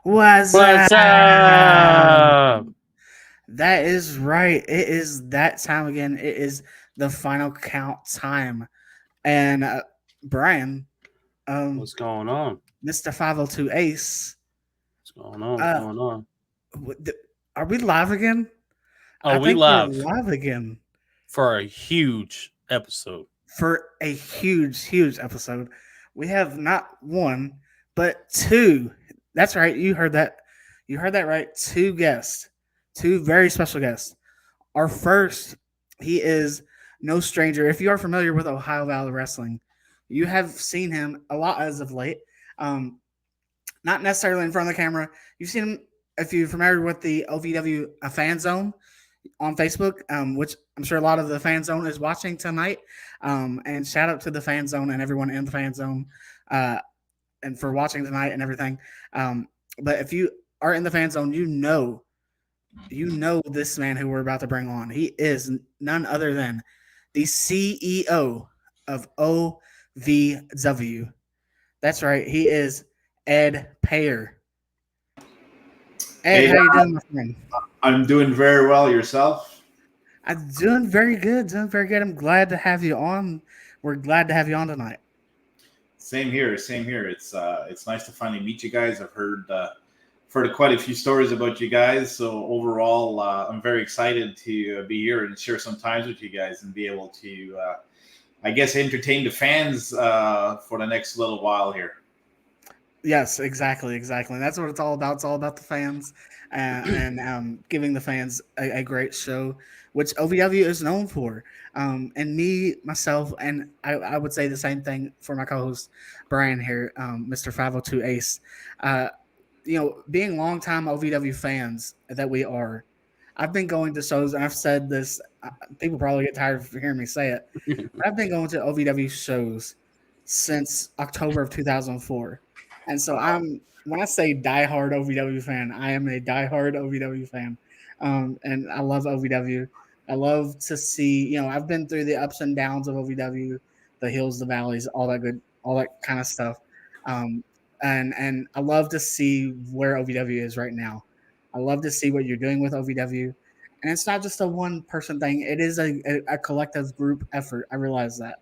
What's What's up? up? That is right. It is that time again. It is the final count time. And Brian, um, What's going on? Mr. 502 Ace, What's going on? What's uh, going on? are we live again? Oh, I we think we're live live again for a huge episode. for a huge, huge episode. We have not one, but two. That's right. You heard that. You heard that right. Two guests, two very special guests. Our first, he is no stranger. If you are familiar with Ohio Valley Wrestling, you have seen him a lot as of late. Um, not necessarily in front of the camera. You've seen him if you're familiar with the OVW fan zone on Facebook, which I'm sure a lot of the fan zone is watching tonight. And shout out to the fan zone and everyone in the fan zone, uh, and for watching tonight and everything. Um, but if you are in the fan zone, you know this man who we're about to bring on. He is none other than the CEO of OVW. That's right. He is Ed Payer. Ed, Hey, how you doing, my friend? I'm doing very well. Yourself? I'm doing very good. Doing very good. I'm glad to have you on. We're glad to have you on tonight. Same here. Same here. It's nice to finally meet you guys. I've heard quite a few stories about you guys. So overall, I'm very excited to be here and share some times with you guys and be able to, I guess, entertain the fans for the next little while here. Yes, exactly, exactly. And that's what it's all about. It's all about the fans and giving the fans a great show, which OVW is known for. And me, myself, and I would say the same thing for my co-host Brian here, Mr. 502 Ace. Uh, being longtime OVW fans that we are, I've been going to shows, and I've said this. People probably get tired of hearing me say it, but I've been going to OVW shows since October of 2004, and so when I say diehard OVW fan, I am a diehard OVW fan, and I love OVW. I love to see. I've been through the ups and downs of OVW, the hills, the valleys, all that good, all that kind of stuff. Um, and I love to see where OVW is right now. I love to see what you're doing with OVW, and it's not just a one person thing. It is a collective group effort. I realize that,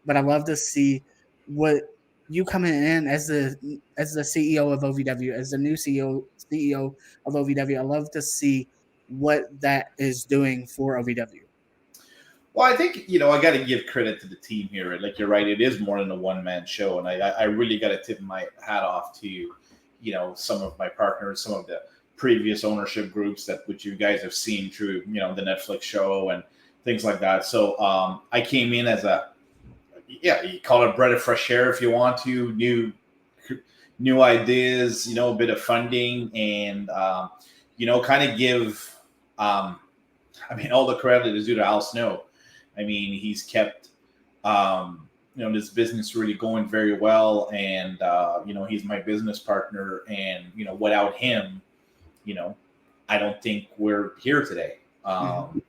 but I love to see what you coming in as the CEO of OVW, as the new CEO of OVW. I love to see what that is doing for OVW. Well, I think I got to give credit to the team here. Right? Like you're right, it is more than a one man show, and I really got to tip my hat off to some of my partners, some of the previous ownership groups that which you guys have seen through the Netflix show and things like that. So I came in as you call it a breath of fresh air if you want to, new ideas, a bit of funding, and kind of give. Um, I mean, all the credit is due to Al Snow. I mean, he's kept this business really going very well, and he's my business partner, and without him, you know, I don't think we're here today. Mm-hmm.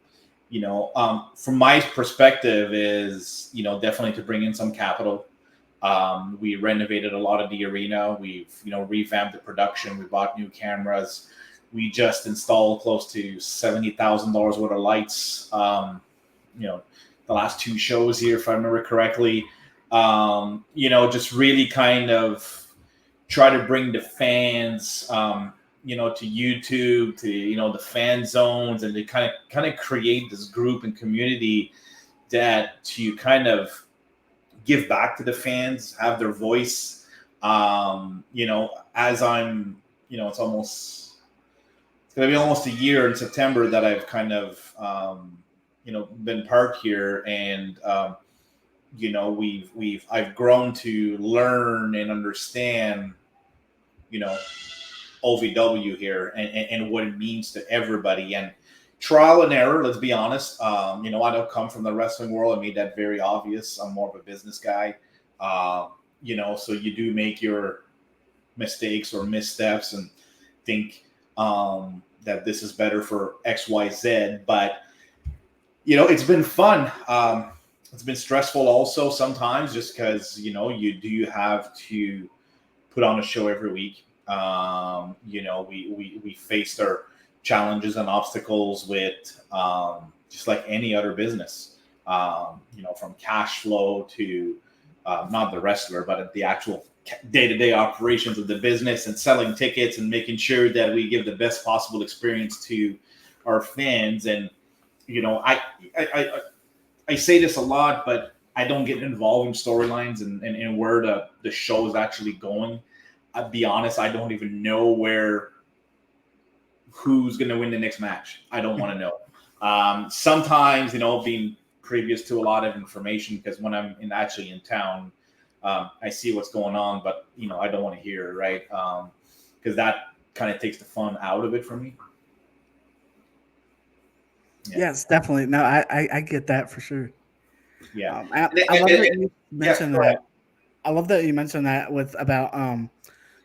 From my perspective, is definitely to bring in some capital. We renovated a lot of the arena. We've revamped the production. We bought new cameras. We just installed close to $70,000 worth of lights. You know, the last two shows here, if I remember correctly. Just really kind of try to bring the fans, to YouTube, to the fan zones, and to kind of create this group and community that to kind of give back to the fans, have their voice. As I'm, it's gonna be almost a year in September that I've kind of, been parked here, and I've grown to learn and understand, you know, OVW here, and what it means to everybody, and trial and error. Let's be honest. I don't come from the wrestling world. I made that very obvious. I'm more of a business guy. So you do make your mistakes or missteps and think that this is better for X, Y, Z. But it's been fun. It's been stressful also sometimes, just because you do have to put on a show every week. We faced our challenges and obstacles with just like any other business. From cash flow to not the wrestler, but the actual day-to-day operations of the business and selling tickets and making sure that we give the best possible experience to our fans. And I say this a lot, but I don't get involved in storylines and where the show is actually going. I'll be honest, I don't even know who's going to win the next match. I don't want to know. Sometimes, being previous to a lot of information, because when I'm actually in town, I see what's going on, but I don't want to hear it, right? Because that kind of takes the fun out of it for me. Yeah. Yes, definitely. No, I get that for sure. Yeah, I love that you mentioned that. I love that you mentioned that about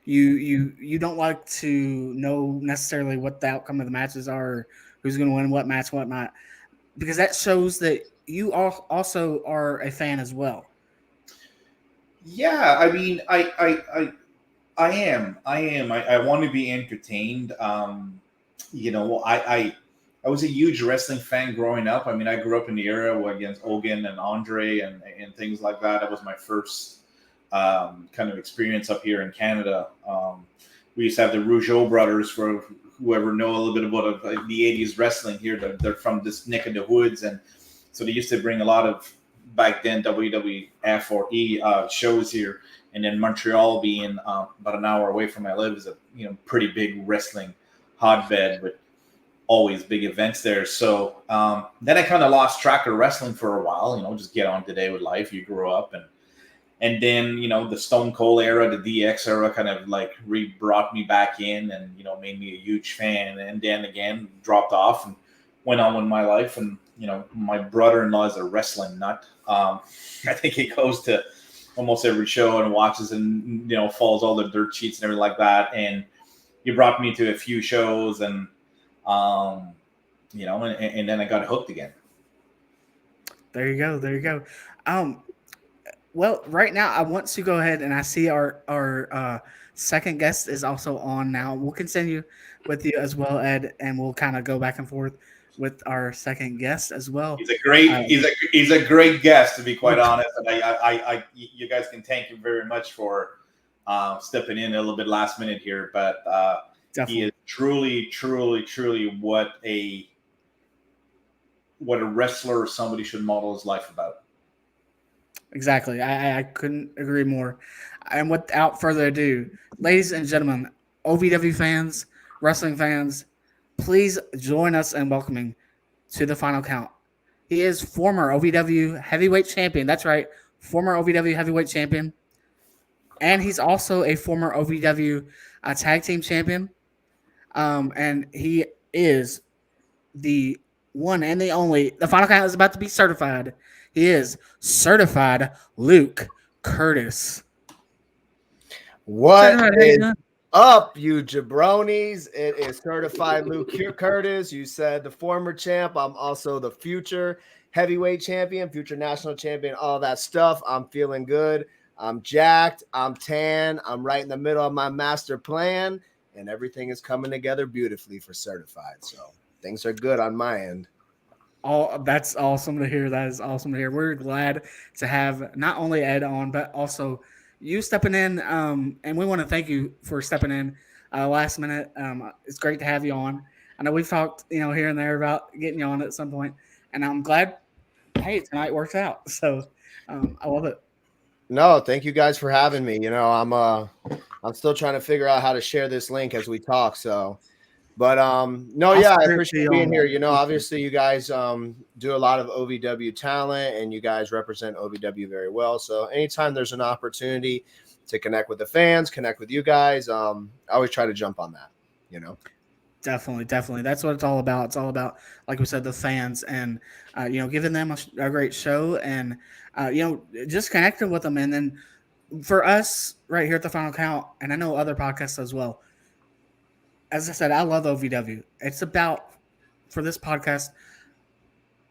you don't like to know necessarily what the outcome of the matches are, who's going to win what match, whatnot, because that shows that you also are a fan as well. Yeah, I mean, I am. I want to be entertained. I was a huge wrestling fan growing up. I mean, I grew up in the era against Hogan and Andre and things like that. That was my first kind of experience up here in Canada. We used to have the Rougeau brothers, for whoever know a little bit about the 80s wrestling here. They're from this neck of the woods. And so they used to bring a lot of, back then, WWF or E shows here. And then Montreal, being about an hour away from where I live, is a pretty big wrestling hotbed with always big events there. So then I kind of lost track of wrestling for a while. Just get on today with life. You grow up, and then the Stone Cold era, the DX era, kind of like brought me back in, and made me a huge fan. And then again dropped off and went on with my life. And my brother-in-law is a wrestling nut. I think he goes to almost every show and watches and follows all the dirt sheets and everything like that. And he brought me to a few shows, and and then I got hooked again. There you go. Well, right now I want to go ahead, and I see our second guest is also on now. We'll continue with you as well, Ed, and we'll kind of go back and forth with our second guest as well. He's a great guest, to be quite honest. And you guys can thank him very much for stepping in a little bit last minute here, but he is truly what a wrestler or somebody should model his life about. Exactly. I couldn't agree more. And without further ado, ladies and gentlemen, OVW fans, wrestling fans, please join us in welcoming to the Final Count. He is former OVW heavyweight champion. That's right, former OVW heavyweight champion. And he's also a former OVW tag team champion. And he is the one and the only. The Final Count is about to be certified. He is certified Luke Curtis. What is up, you jabronis? It is certified Luke Curtis. You said the former champ. I'm also the future heavyweight champion, future national champion, all that stuff. I'm feeling good. I'm jacked. I'm tan. I'm right in the middle of my master plan, and everything is coming together beautifully for certified. So things are good on my end. That's awesome to hear. That is awesome to hear. We're glad to have not only Ed on, but also you stepping in. And we want to thank you for stepping in last minute. It's great to have you on. I know we've talked, here and there about getting you on at some point, and I'm glad. Hey, tonight worked out. So I love it. No, thank you guys for having me. I'm still trying to figure out how to share this link as we talk. So. But I appreciate being here. Obviously you guys do a lot of OVW talent, and you guys represent OVW very well. So anytime there's an opportunity to connect with the fans, connect with you guys, I always try to jump on that, Definitely. That's what it's all about. It's all about, like we said, the fans and, giving them a great show and, just connecting with them. And then for us right here at the Final Count, and I know other podcasts as well, as I said, I love OVW. It's about, for this podcast,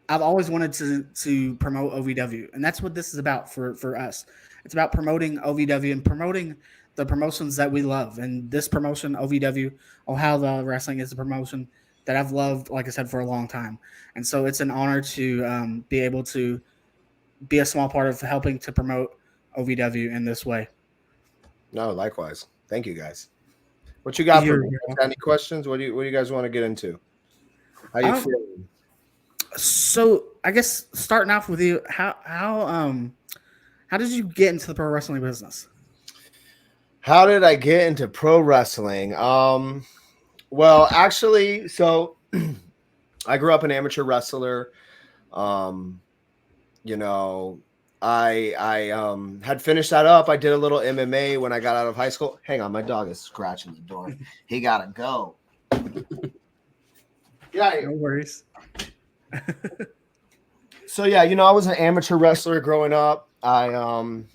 I've always wanted to promote OVW, and that's what this is about for us. It's about promoting OVW and promoting the promotions that we love. And this promotion, OVW, Ohio Wrestling, is a promotion that I've loved, like I said, for a long time. And so it's an honor to be able to be a small part of helping to promote OVW in this way. No, likewise. Thank you, guys. What you got for You're me? welcome. Any questions? What do you guys want to get into? How you feeling? So I guess starting off with you, how did you get into the pro wrestling business? How did I get into pro wrestling? Well, actually, so I grew up an amateur wrestler. You know, I had finished that up. I did a little MMA when I got out of high school. Hang on, my dog is scratching the door. He gotta go. Yeah. No worries. So yeah, I was an amateur wrestler growing up. I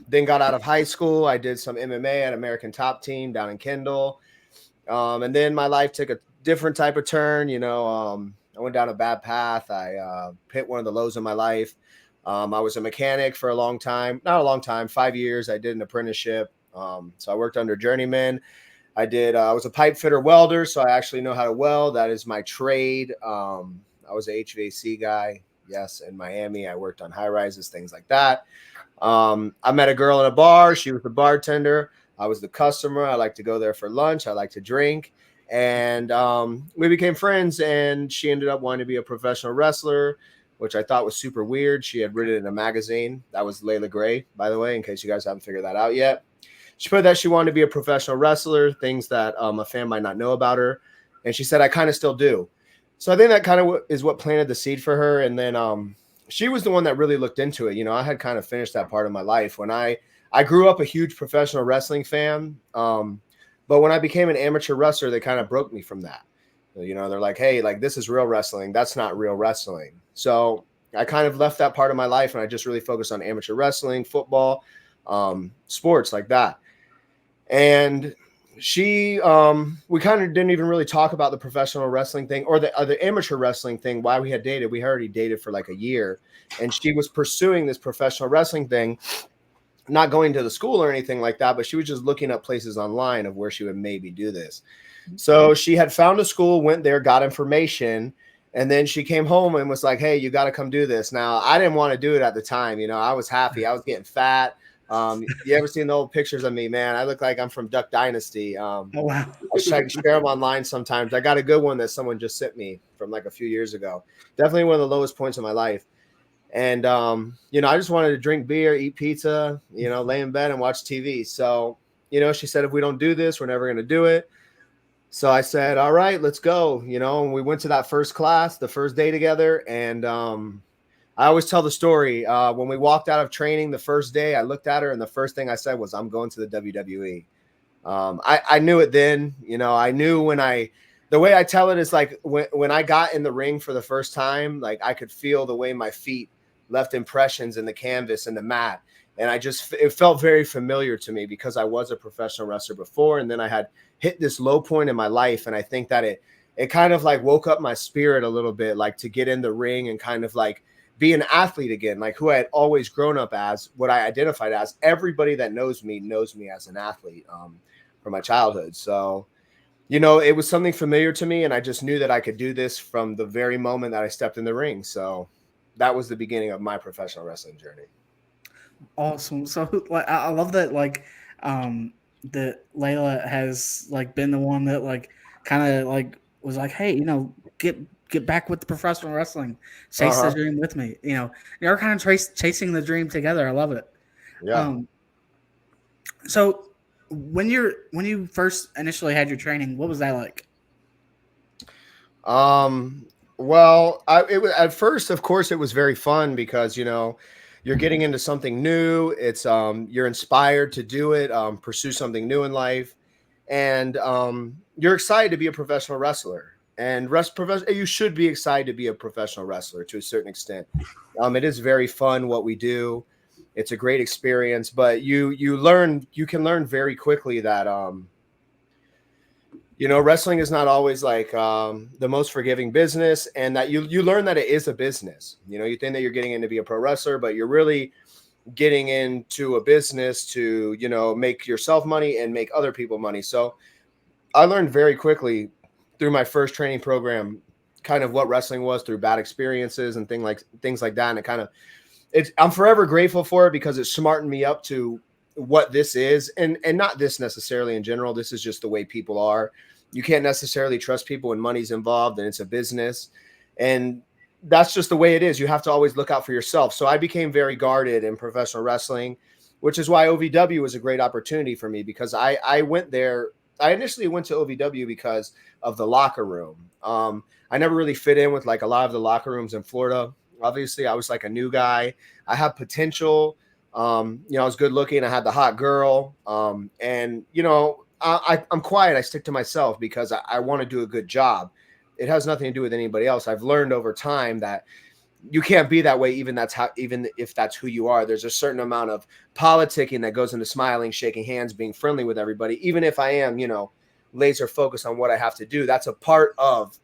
then got out of high school. I did some MMA at American Top Team down in Kendall. And then my life took a different type of turn. I went down a bad path. I hit one of the lows in my life. I was a mechanic for a long time, not a long time, 5 years. I did an apprenticeship. So I worked under journeyman. I was a pipe fitter welder. So I actually know how to weld. That is my trade. I was an HVAC guy. Yes. In Miami, I worked on high rises, things like that. I met a girl in a bar. She was the bartender. I was the customer. I like to go there for lunch. I like to drink. And we became friends, and she ended up wanting to be a professional wrestler, which I thought was super weird. She had written in a magazine. That was Layla Gray, by the way, in case you guys haven't figured that out yet. She put that she wanted to be a professional wrestler, things that a fan might not know about her. And she said, I kind of still do. So I think that kind of is what planted the seed for her. And then she was the one that really looked into it. I had kind of finished that part of my life when I grew up a huge professional wrestling fan. But when I became an amateur wrestler, they kind of broke me from that. They're like, hey, like this is real wrestling. That's not real wrestling. So I kind of left that part of my life, and I just really focused on amateur wrestling, football, sports like that. And we kind of didn't even really talk about the professional wrestling thing or the amateur wrestling thing. Why we had dated. We already dated for like a year, and she was pursuing this professional wrestling thing, not going to the school or anything like that, but she was just looking up places online of where she would maybe do this. So she had found a school, went there, got information, and then she came home and was like, hey, you got to come do this. Now, I didn't want to do it at the time. I was happy. I was getting fat. You ever seen the old pictures of me, man? I look like I'm from Duck Dynasty. Oh, wow. I share them online sometimes. I got a good one that someone just sent me from like a few years ago. Definitely one of the lowest points of my life. And, I just wanted to drink beer, eat pizza, lay in bed and watch TV. So, she said, if we don't do this, we're never going to do it. So I said, all right, let's go. And we went to that first class, the first day together. And I always tell the story. When we walked out of training the first day, I looked at her, and the first thing I said was, I'm going to the WWE. I knew it then. I knew the way I tell it is like when I got in the ring for the first time, like I could feel the way my feet left impressions in the canvas and the mat. And it felt very familiar to me because I was a professional wrestler before. And then I had hit this low point in my life. And I think that it kind of like woke up my spirit a little bit, like to get in the ring and kind of like be an athlete again, like who I had always grown up as, what I identified as. Everybody that knows me as an athlete from my childhood. So, it was something familiar to me. And I just knew that I could do this from the very moment that I stepped in the ring. So that was the beginning of my professional wrestling journey. Awesome. So like I love that that Layla has like been the one that like kind of like was like, hey, get back with the professional wrestling, chase the dream with me. You're kind of chasing the dream together. I love it. Yeah. So when you first initially had your training, what was that like? Well, it was at first, of course, it was very fun because you're getting into something new. It's you're inspired to do it, pursue something new in life, and you're excited to be a professional wrestler. And you should be excited to be a professional wrestler to a certain extent. It is very fun what we do. It's a great experience, but you can learn very quickly that wrestling is not always like the most forgiving business, and that you learn that it is a business. You think that you're getting in to be a pro wrestler, but you're really getting into a business to, you know, make yourself money and make other people money. So I learned very quickly through my first training program kind of what wrestling was through bad experiences and things like that. And I'm forever grateful for it because it smartened me up to what this is, and not this necessarily in general. This is just the way people are. You can't necessarily trust people when money's involved and it's a business, and that's just the way it is. You have to always look out for yourself. So I became very guarded in professional wrestling, which is why OVW was a great opportunity for me, because I went there. I initially went to OVW because of the locker room. I never really fit in with like a lot of the locker rooms in Florida. Obviously, I was like a new guy. I had potential. You know, I was good looking. I had the hot girl. And, you know, I'm quiet. I stick to myself because I want to do a good job. It has nothing to do with anybody else. I've learned over time that you can't be that way, even if that's who you are. There's a certain amount of politicking that goes into smiling, shaking hands, being friendly with everybody. Even if I am, you know, laser focused on what I have to do, that's a part of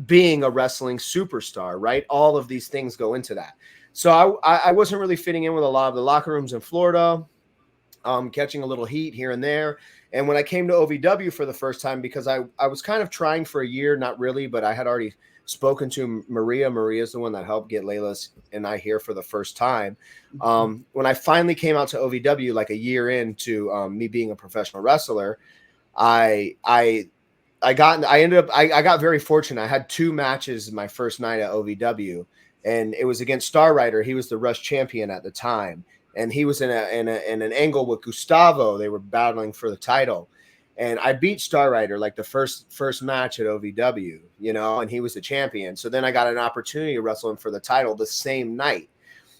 being a wrestling superstar, right? All of these things go into that. So I wasn't really fitting in with a lot of the locker rooms in Florida, catching a little heat here and there. And when I came to OVW for the first time, because I was kind of trying for a year, not really, but I had already spoken to Maria. Maria's the one that helped get Layla and I here for the first time. When I finally came out to OVW, like a year into me being a professional wrestler, I got very fortunate. I had 2 matches my first night at OVW, and it was against Star Rider. He was the Rush champion at the time, and he was in an angle with Gustavo. They were battling for the title, and I beat Star Rider like the first match at OVW, you know, and he was the champion. So then I got an opportunity to wrestle him for the title the same night.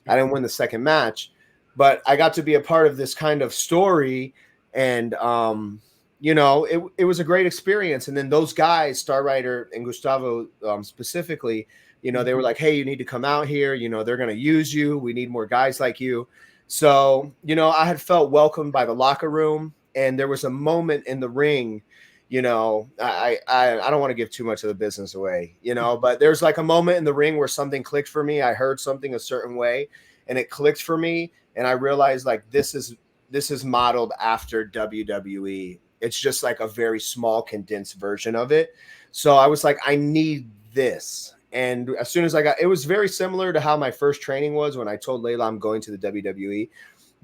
I didn't win the second match, but I got to be a part of this kind of story, and you know, it was a great experience. And then those guys, Star Rider and Gustavo specifically, you know, they were like, hey, you need to come out here. You know, they're going to use you. We need more guys like you. So, you know, I had felt welcomed by the locker room. And there was a moment in the ring, you know, I don't want to give too much of the business away, you know, but there's like a moment in the ring where something clicked for me. I heard something a certain way and it clicked for me. And I realized like this is modeled after WWE. It's just like a very small condensed version of it. So I was like, I need this. And as soon as it was very similar to how my first training was when I told Layla I'm going to the WWE.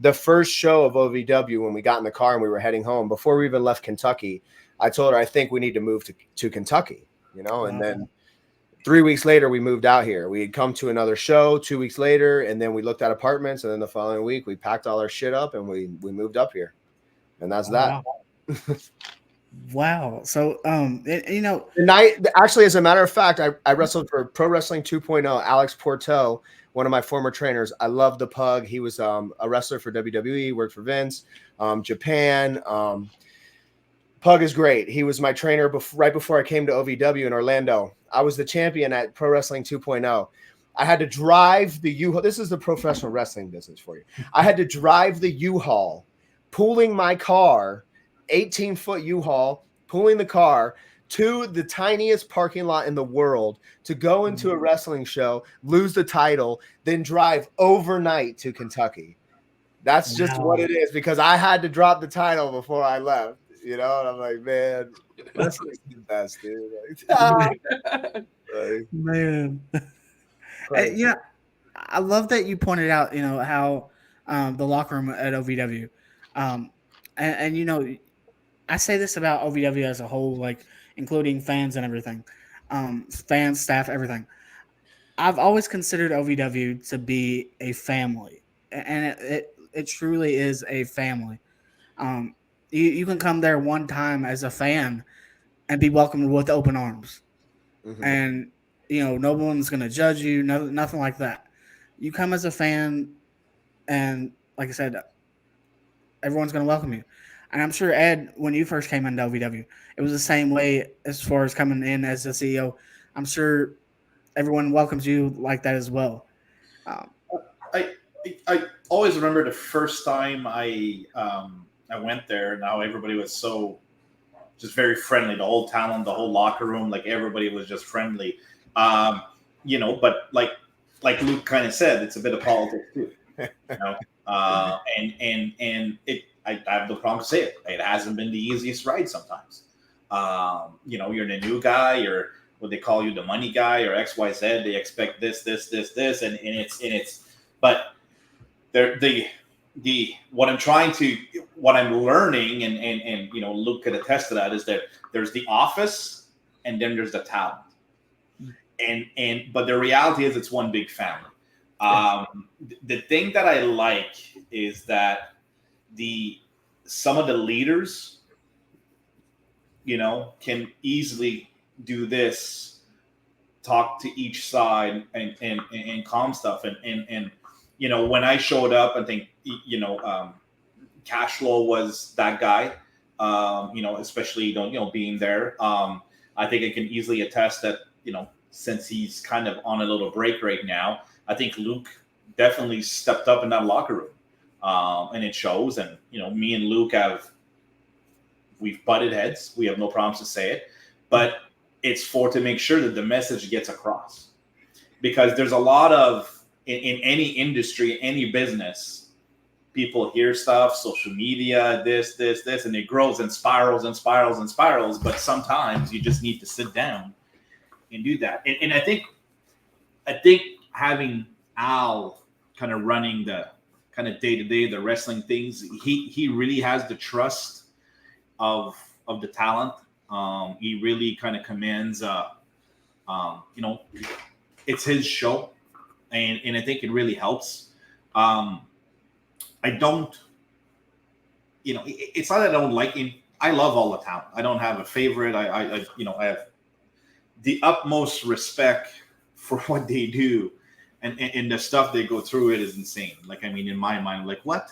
The first show of OVW, when we got in the car and we were heading home, before we even left Kentucky, I told her, I think we need to move to Kentucky, you know, and then 3 weeks later, we moved out here. We had come to another show 2 weeks later, and then we looked at apartments, and then the following week, we packed all our shit up and we moved up here. And that's that. Wow. So, you know, and actually, as a matter of fact, I wrestled for Pro Wrestling 2.0, Alex Porto, one of my former trainers. I love the Pug. He was a wrestler for WWE, worked for Vince, Japan. Pug is great. He was my trainer right before I came to OVW in Orlando. I was the champion at Pro Wrestling 2.0. I had to drive the U-Haul. This is the professional wrestling business for you. I had to drive the U-Haul, pulling my car, 18-foot U-Haul, pulling the car to the tiniest parking lot in the world to go into a wrestling show, lose the title, then drive overnight to Kentucky. That's just what it is, because I had to drop the title before I left, you know? And I'm like, man, wrestling's the best, dude. Man. And, you know, I love that you pointed out, you know, how the locker room at OVW. And, you know, I say this about OVW as a whole, like including fans and everything, fans, staff, everything. I've always considered OVW to be a family, and it truly is a family. You can come there one time as a fan and be welcomed with open arms, and you know no one's gonna judge you, nothing like that. You come as a fan, and like I said, everyone's gonna welcome you. And I'm sure, Ed, when you first came into OVW, it was the same way as far as coming in as the CEO. I'm sure everyone welcomes you like that as well. I always remember the first time I went there, and how everybody was so just very friendly. The whole talent, the whole locker room, like everybody was just friendly. You know, but like Luke kind of said, it's a bit of politics too. You know, And I have no problem to say it. It hasn't been the easiest ride sometimes. You're the new guy, you're what they call you the money guy or XYZ. They expect this, and it's but what I'm learning and Luke could attest to that is that there's the office and then there's the talent. But the reality is it's one big family. The thing that I like is that some of the leaders, can easily do this, talk to each side and calm stuff. And when I showed up, I think, Cashflow was that guy, especially, being there. I think I can easily attest that, since he's kind of on a little break right now, I think Luke definitely stepped up in that locker room. And it shows. And, me and Luke we've butted heads. We have no problems to say it, but it's to make sure that the message gets across, because there's a lot of, in any industry, any business, people hear stuff, social media, this, and it grows and spirals and spirals and spirals. But sometimes you just need to sit down and do that. And I think having Al kind of running the kind of day-to-day, the wrestling things, he really has the trust of the talent. He really kind of commands, it's his show. And I think it really helps. I don't, it's not that I don't like him. I love all the talent. I don't have a favorite. I have the utmost respect for what they do, and the stuff they go through. It is insane. Like, I mean, in my mind, like, what?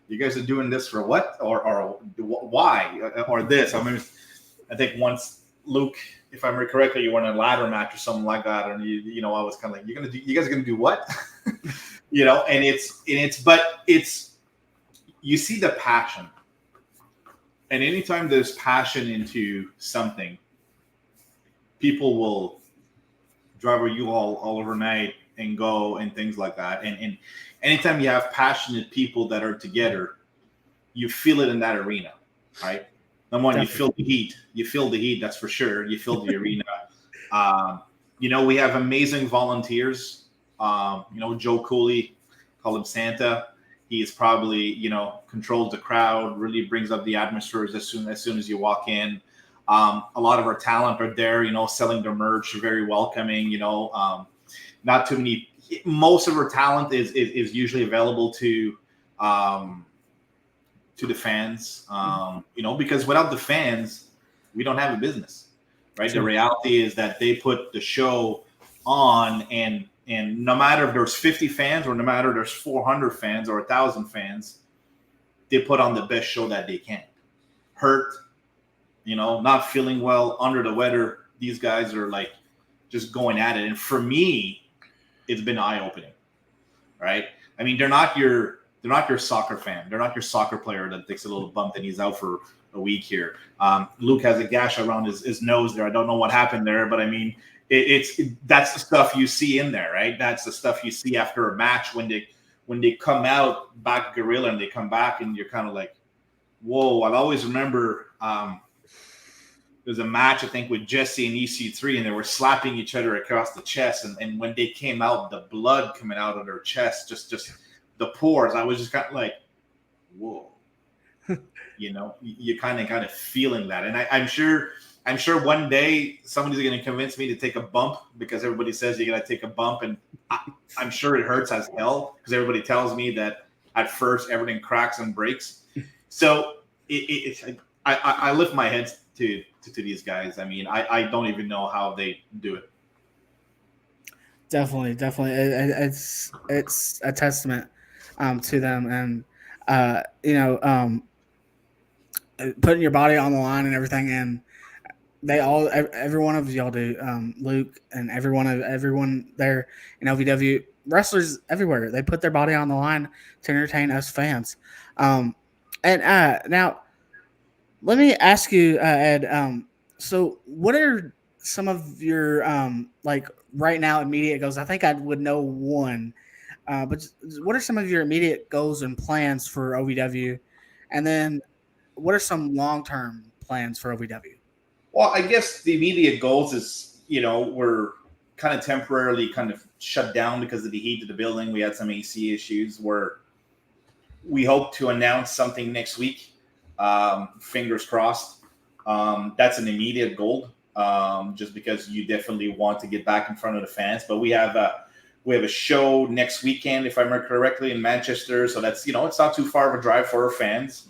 You guys are doing this for what? Or why? Or this? I mean, I think once Luke, if I remember correctly, you were in a ladder match or something like that, and I was kind of like, you guys are gonna do what? But you see the passion, and anytime there's passion into something, people will drive a U-Haul all overnight and go and things like that. And anytime you have passionate people that are together, you feel it in that arena, right? Number one, you feel the heat. You feel the heat, that's for sure. You feel the arena. We have amazing volunteers. Joe Cooley, call him Santa. He is probably, controls the crowd, really brings up the atmosphere as soon as you walk in. A lot of our talent are there, selling their merch, very welcoming, not too many. Most of our talent is usually available to the fans, because without the fans, we don't have a business, right? Sure. The reality is that they put the show on, and no matter if there's 50 fans or no matter if there's 400 fans or 1,000 fans, they put on the best show that they can. Hurt, not feeling well, under the weather, these guys are like just going at it. And for me, it's been eye-opening, right? I mean, they're not your soccer fan. They're not your soccer player that takes a little bump and he's out for a week here. Luke has a gash around his nose there. I don't know what happened there, but I mean, that's the stuff you see in there, right? That's the stuff you see after a match when they come out back Gorilla and they come back and you're kind of like, whoa. I'll always remember there's a match, I think, with Jesse and EC3, and they were slapping each other across the chest. And when they came out, the blood coming out of their chest, just the pores, I was just kind of like, whoa. You kind of feeling that. And I'm sure one day somebody's going to convince me to take a bump, because everybody says you got to take a bump. And I'm sure it hurts as hell, because everybody tells me that at first everything cracks and breaks. So I lift my head to these guys. I mean, I don't even know how they do it. Definitely. It's a testament to them, and putting your body on the line and everything. And every one of y'all do, Luke and everyone there in LVW, wrestlers everywhere, they put their body on the line to entertain us fans. And now let me ask you, Ed, so what are some of your like right now immediate goals? I think I would know one. But what are some of your immediate goals and plans for OVW? And then what are some long-term plans for OVW? Well, I guess the immediate goals is, we're kind of temporarily kind of shut down because of the heat of the building. We had some AC issues where we hope to announce something next week. Fingers crossed. That's an immediate goal, just because you definitely want to get back in front of the fans. But we have a show next weekend, if I remember correctly, in Manchester. So that's, it's not too far of a drive for our fans.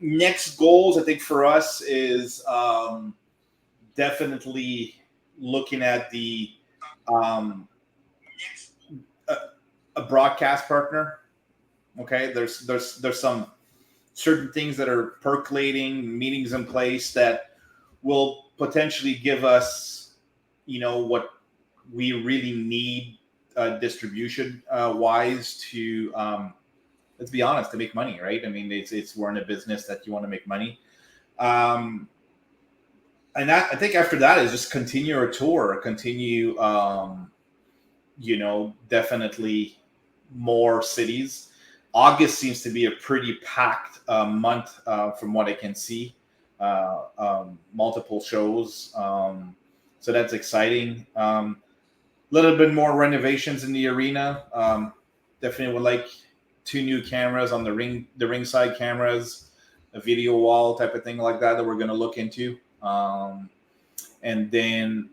Next goals, I think, for us is definitely looking at a broadcast partner. Okay, there's some certain things that are percolating, meetings in place that will potentially give us, what we really need distribution wise to, let's be honest, to make money, right? I mean, it's we're in a business that you want to make money. And I think after that is just continue our tour, continue, definitely more cities. August seems to be a pretty packed month from what I can see. Multiple shows. So that's exciting. Little bit more renovations in the arena. Definitely would like 2 new cameras on the ringside cameras, a video wall type of thing like that we're going to look into. And then,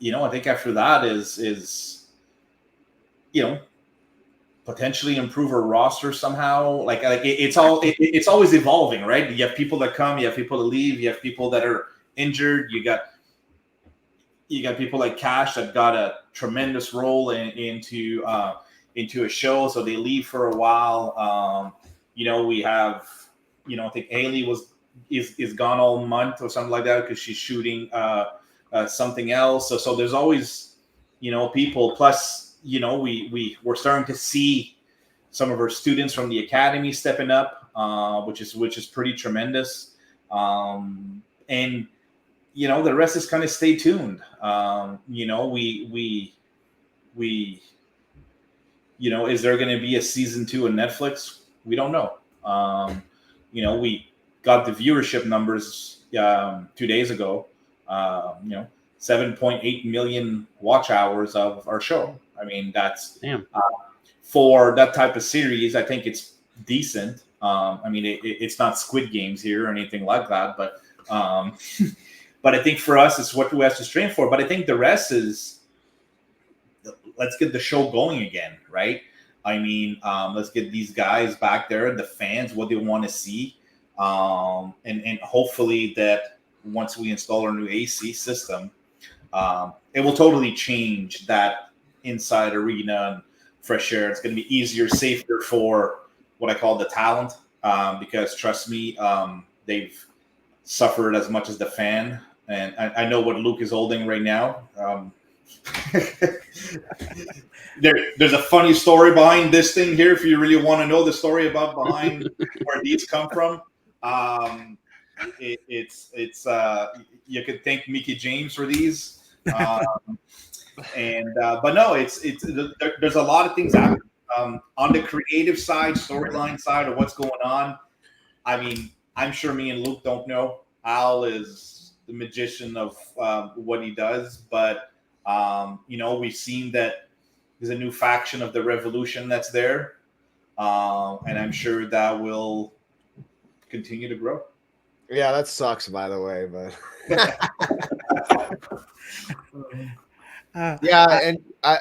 I think after that is potentially improve our roster somehow. It's always evolving, right? You have people that come, you have people that leave, you have people that are injured. You got people like Cash that got a tremendous role into a show, so they leave for a while. We have, I think Haley is gone all month or something like that because she's shooting something else. So there's always, people. Plus, we're starting to see some of our students from the academy stepping up, which is pretty tremendous. And the rest is kind of stay tuned. Is there going to be a season 2 on Netflix? We don't know. We got the viewership numbers 2 days ago. 7.8 million watch hours of our show. I mean, that's for that type of series. I think it's decent. It's not Squid Games here or anything like that, but but I think for us, it's what we have to strain for. But I think the rest is, let's get the show going again, right? I mean, let's get these guys back there, the fans, what they want to see, and hopefully that once we install our new AC system, it will totally change that inside arena and fresh air. It's going to be easier, safer for what I call the talent, because trust me, they've suffered as much as the fan. And I know what Luke is holding right now. There's a funny story behind this thing here. If you really want to know the story about behind where these come from, it's you could thank Mickey James for these. But no, there's a lot of things happening on the creative side, storyline side of what's going on. I mean, I'm sure me and Luke don't know. Al is the magician of what he does, but we've seen that there's a new faction of the Revolution that's there, and I'm sure that will continue to grow. Yeah, that sucks, by the way, but yeah, and I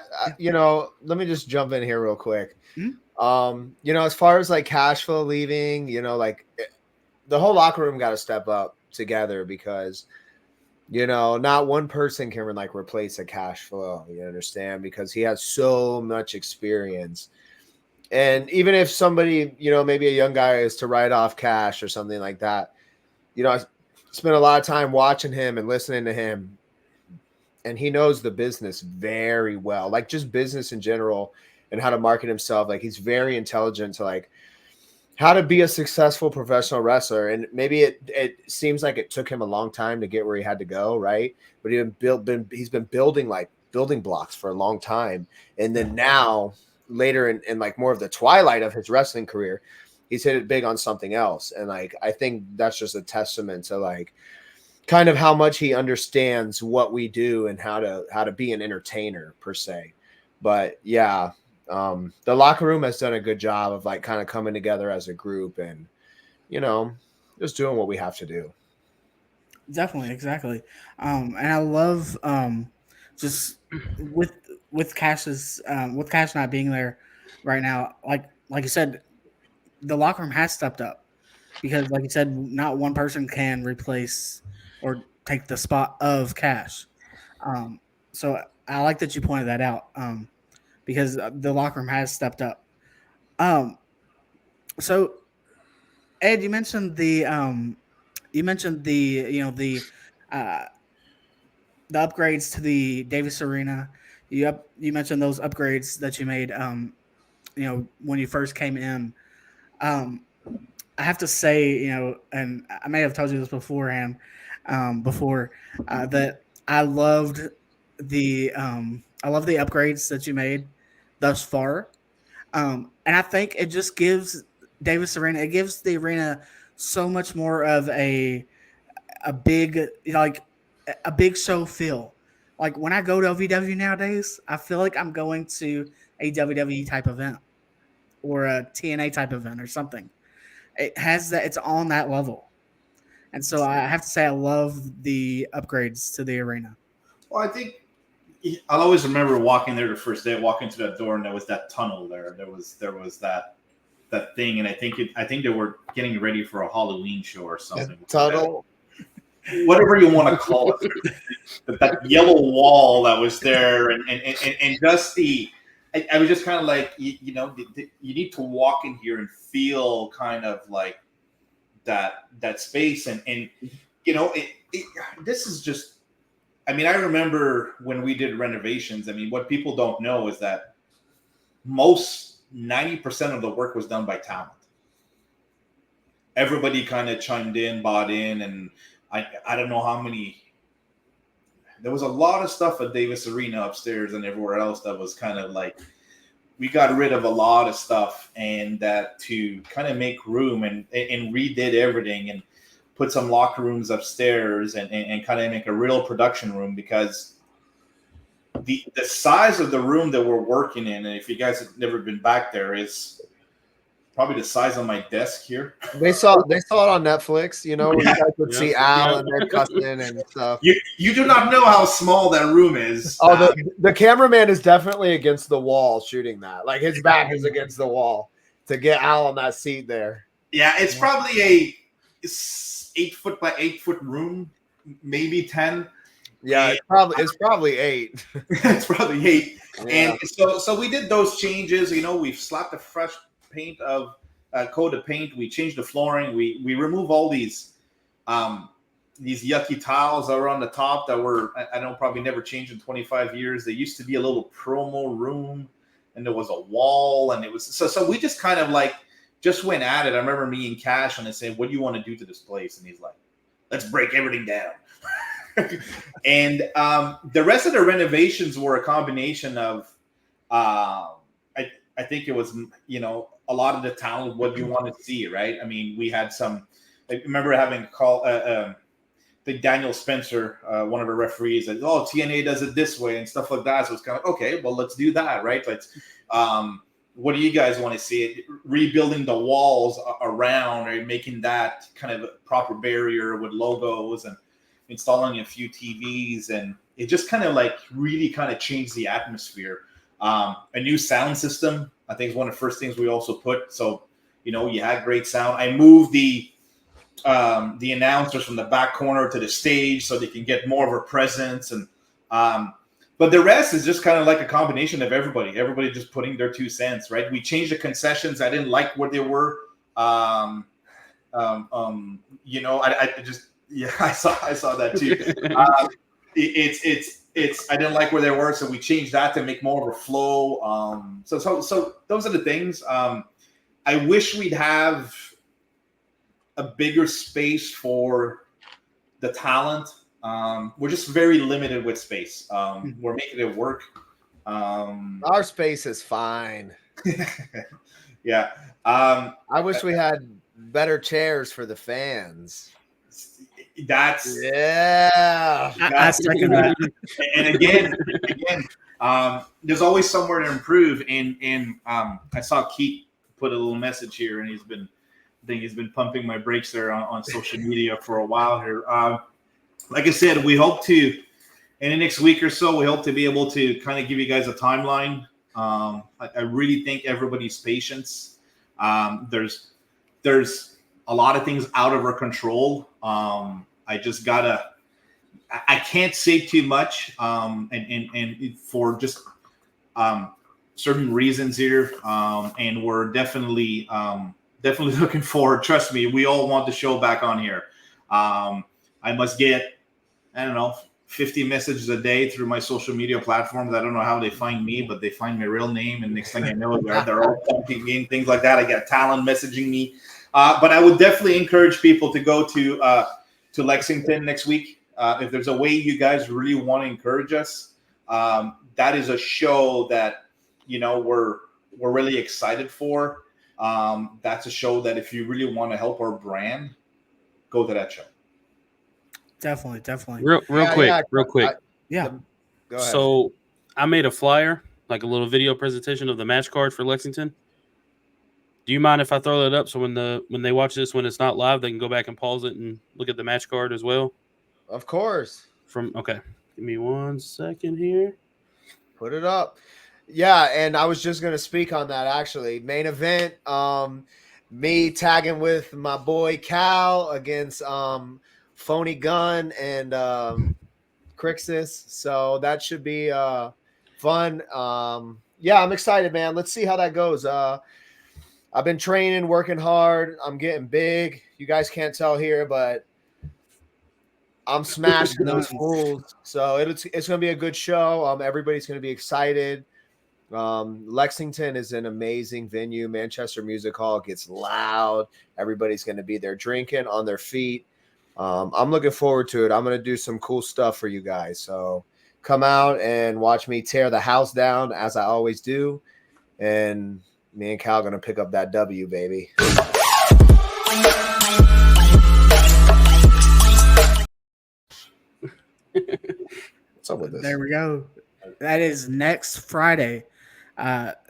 let me just jump in here real quick. Mm-hmm. As far as like cash flow leaving, the whole locker room got to step up together because not one person can replace a cash flow, you understand, because he has so much experience. And even if somebody, maybe a young guy is to write off cash or something like that, I spent a lot of time watching him and listening to him, and he knows the business very well, like just business in general and how to market himself. Like he's very intelligent to how to be a successful professional wrestler. And maybe it seems like it took him a long time to get where he had to go, right? But he's been building building blocks for a long time. And then now later in like more of the twilight of his wrestling career, he's hit it big on something else. And like, I think that's just a testament to like kind of how much he understands what we do and how to be an entertainer per se. But yeah, the locker room has done a good job of like kind of coming together as a group and, you know, just doing what we have to do. Definitely, exactly. And I love just with Cash's with Cash not being there right now. Like you said, the locker room has stepped up because, like you said, not one person can replace or take the spot of Cash. So I like that you pointed that out because the locker room has stepped up. Um, so Ed, you mentioned the uh, the upgrades to the Davis Arena. You mentioned those upgrades that you made. When you first came in. Um, I have to say, and I may have told you this beforehand, that I loved I love the upgrades that you made thus far, and I think it just gives Davis Arena, it gives the arena so much more of a big like a big show feel. Like when I go to OVW nowadays, I feel like I'm going to a WWE type event or a TNA type event or something. It has that, it's on that level. And so I have to say I love the upgrades to the arena. Well, I think I'll always remember walking there the first day, walking to that door, and there was that tunnel there. There was that thing, and I think they were getting ready for a Halloween show or something. Tunnel, whatever you want to call it, that yellow wall that was there, and just the. I was just kind of like, you need to walk in here and feel kind of like that space, and this is just. I mean, I remember when we did renovations. I mean, what people don't know is that 90% of the work was done by talent. Everybody kind of chimed in, bought in, and I don't know how many. There was a lot of stuff at Davis Arena upstairs and everywhere else that was kind of like we got rid of a lot of stuff, and that to kind of make room and redid everything and put some locker rooms upstairs and kind of make a real production room, because the size of the room that we're working in, and if you guys have never been back there, is probably the size of my desk here. They saw it on Netflix, where you guys would see Al and Ed Custon and stuff. You do not know how small that room is. Oh, the cameraman is definitely against the wall shooting that. Like his back is against the wall to get Al on that seat there. Yeah, it's probably a 8 foot by 8 foot room, maybe 10. Yeah, it's probably 8. It's probably 8. Yeah. And so we did those changes. We've slapped a fresh paint of coat of paint. We changed the flooring. We remove all these yucky tiles that were on the top that were I don't probably never changed in 25 years. There used to be a little promo room, and there was a wall, and it was so we just kind of like just went at it. I remember me and Cash, and I said, "What do you want to do to this place?" And he's like, "Let's break everything down." And the rest of the renovations were a combination of, I think it was, a lot of the talent, what you want to see, right? I mean, we had some. I remember having a call. I think Daniel Spencer, one of the referees, said, "Oh, TNA does it this way," and stuff like that. So it's kind of okay. Well, let's do that, right? Let's. What do you guys want to see? Rebuilding the walls around, or making that kind of a proper barrier with logos, and installing a few TVs, and it just kind of like really kind of changed the atmosphere. A new sound system, I think, is one of the first things we also put. So, you had great sound. I moved the announcers from the back corner to the stage so they can get more of a presence, and but the rest is just kind of like a combination of everybody just putting their 2 cents, right? We changed the concessions. I didn't like what they were. I just, yeah, I saw that too. It's I didn't like where they were, so we changed that to make more of a flow. So those are the things. I wish we'd have a bigger space for the talent. We're just very limited with space. We're making it work. Our space is fine. Yeah. I wish we had better chairs for the fans. That's Yeah. I second that. and again, there's always somewhere to improve. And I saw Keith put a little message here, and he's been pumping my brakes there on social media for a while here. Like I said, we hope to in the next week or so, we hope to be able to kind of give you guys a timeline. I really thank everybody's patience. There's a lot of things out of our control. I can't say too much, and for just certain reasons here, and we're definitely looking forward. Trust me, we all want the show back on here. I must get, I don't know, 50 messages a day through my social media platforms. I don't know how they find me, but they find my real name, and next thing I know, they're all talking me and things like that. I got talent messaging me, but I would definitely encourage people to go to Lexington next week. If there's a way you guys really want to encourage us, that is a show that we're really excited for. That's a show that if you really want to help our brand, go to that show. Definitely. Real quick. Yeah. Go ahead. So I made a flyer, like a little video presentation of the match card for Lexington. Do you mind if I throw that up so when they watch this, when it's not live, they can go back and pause it and look at the match card as well? Of course. Okay. Give me 1 second here. Put it up. Yeah, and I was just going to speak on that, actually. Main event, me tagging with my boy Cal against Phony Gun and Crixus. So that should be fun. Yeah, I'm excited, man. Let's see how that goes. I've been training, working hard. I'm getting big. You guys can't tell here, but I'm smashing those fools. So it's going to be a good show. Everybody's going to be excited. Lexington is an amazing venue. Manchester Music Hall gets loud. Everybody's going to be there drinking on their feet. I'm looking forward to it. I'm going to do some cool stuff for you guys. So come out and watch me tear the house down as I always do. And me and Cal are going to pick up that W, baby. What's up with this? There we go. That is next Friday.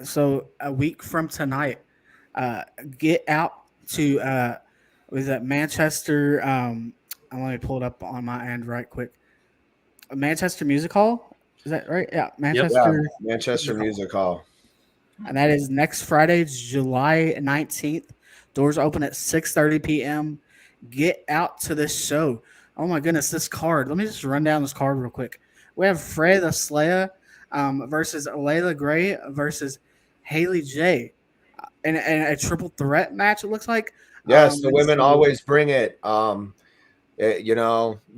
So a week from tonight. Get out to was that Manchester? Let me pull it up on my end right quick. Manchester Music Hall. Is that right? Yeah, Manchester. Yeah, Manchester Music Hall. And that is next Friday, July 19th. Doors open at 6:30 p.m. Get out to this show. Oh my goodness, this card. Let me just run down this card real quick. We have Freya the Slayer versus Layla Gray versus Haley J. In a triple threat match, it looks like. Yes, the women always bring it. You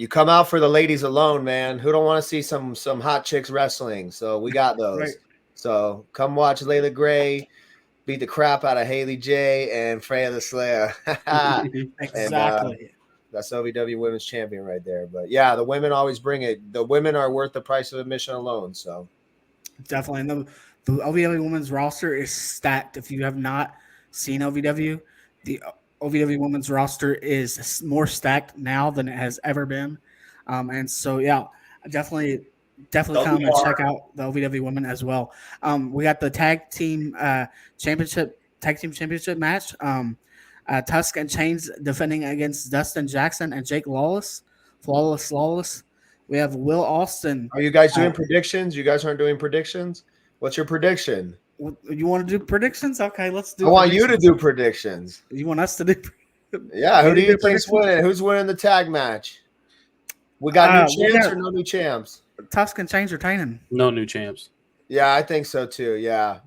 come out for the ladies alone, man. Who don't want to see some hot chicks wrestling? So we got those. Right. So come watch Layla Gray beat the crap out of Haley J and Freya the Slayer. Exactly. And, that's OVW Women's Champion right there. But yeah, the women always bring it. The women are worth the price of admission alone. So definitely. And the OVW women's roster is stacked. If you have not seen OVW, the OVW women's roster is more stacked now than it has ever been. And so, yeah, definitely come and check out the OVW women as well. We got the tag team championship match. Tusk and Chains defending against Dustin Jackson and Jake Lawless. Flawless. We have Will Austin. Are you guys doing predictions? You guys aren't doing predictions? What's your prediction? You want to do predictions? Okay, let's do. I want you to do predictions. You want us to do? Yeah. Who do you think's winning? Who's winning the tag match? We got new champs or no new champs? Tusk and Chains retaining. No new champs. Yeah, I think so too. Yeah,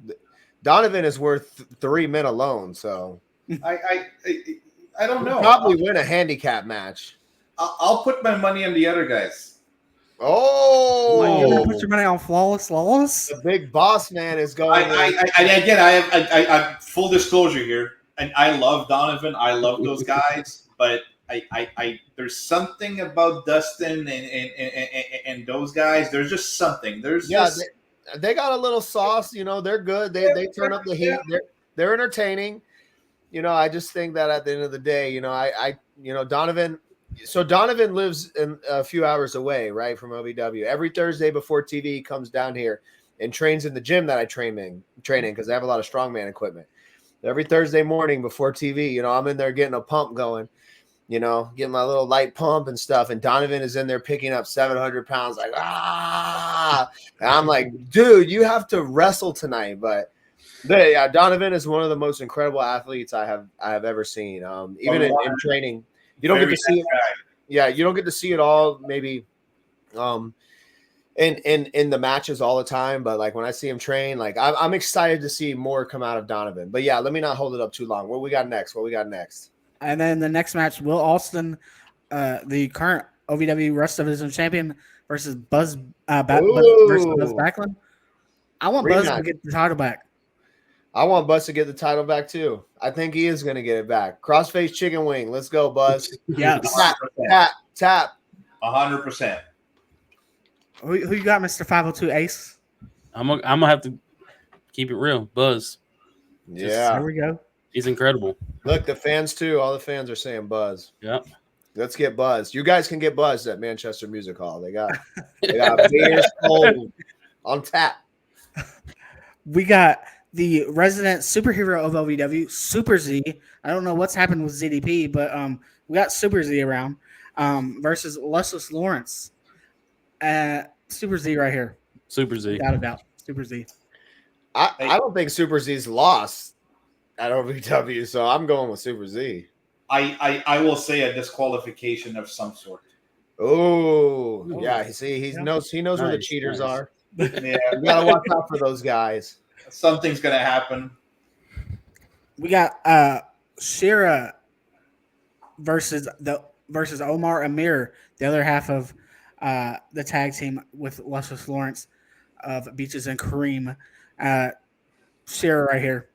Donovan is worth 3 men alone. So I don't know. Probably win a handicap match. I'll put my money on the other guys. Oh, you're gonna put your money on Flawless? The big boss man is going. I have full disclosure here, and I love Donovan. I love those guys, but I there's something about Dustin and those guys. There's just something. they got a little sauce. You know, they're good. They turn up the heat. They're entertaining. You know, I just think that at the end of the day, you know, I Donovan. So Donovan lives a few hours away, right, from OVW. Every Thursday before TV, he comes down here and trains in the gym that I train in because I have a lot of strongman equipment. Every Thursday morning before TV, you know, I'm in there getting a pump going, you know, getting my little light pump and stuff. And Donovan is in there picking up 700 pounds, like, and I'm like, dude, you have to wrestle tonight. But yeah, Donovan is one of the most incredible athletes I have ever seen. Even in training. You don't get to see it. Yeah, you don't get to see it all maybe in the matches all the time, but like when I see him train, like I'm excited to see more come out of Donovan. But yeah, let me not hold it up too long. What we got next? And then the next match, Will Austin, the current OVW Rust Division champion, versus Buzz Backlund. I want Buzz to get the title back. I want Buzz to get the title back too. I think he is going to get it back. Crossface chicken wing. Let's go, Buzz. Yes. Tap. 100%. Who you got, Mr. 502 Ace? I'm gonna have to keep it real. Buzz. Yeah. There we go. He's incredible. Look, the fans too. All the fans are saying Buzz. Yep. Let's get Buzz. You guys can get Buzz at Manchester Music Hall. They got beers cold on tap. We got the resident superhero of OVW, Super Z. I don't know what's happened with ZDP, but we got Super Z around versus Lucius Lawrence. Super Z right here. Super Z. Without a doubt. Super Z. I don't think Super Z's lost at OVW, so I'm going with Super Z. I will say a disqualification of some sort. Oh, yeah. See, he knows where the cheaters are. Yeah, you gotta watch out for those guys. Something's gonna happen. We got Shira versus Omar Amir, the other half of the tag team with Lucius Lawrence of Beaches and Kareem. Shira right here.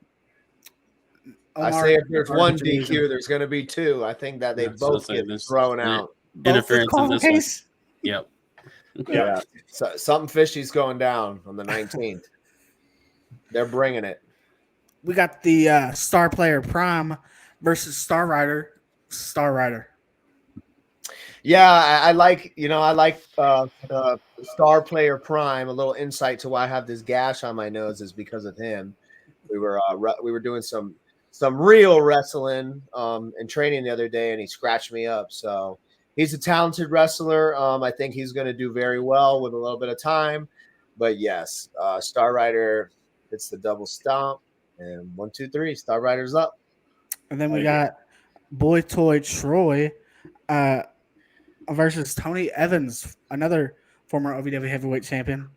Omar, I say if there's one DQ, there's going to be two. I think that they both get thrown out. Interference in this one. Yep. Yeah. So, something fishy's going down on the 19th. They're bringing it. We got the Star Player Prime versus Star Rider. Star Rider. Yeah, I like Star Player Prime. A little insight to why I have this gash on my nose is because of him. We were doing some real wrestling and training the other day, and he scratched me up. So he's a talented wrestler. I think he's going to do very well with a little bit of time. But yes, Star Rider hits the double stomp, and 1, 2, 3, Star Rider's up. And then we got Boy Toy Troy versus Tony Evans, another former OVW heavyweight champion.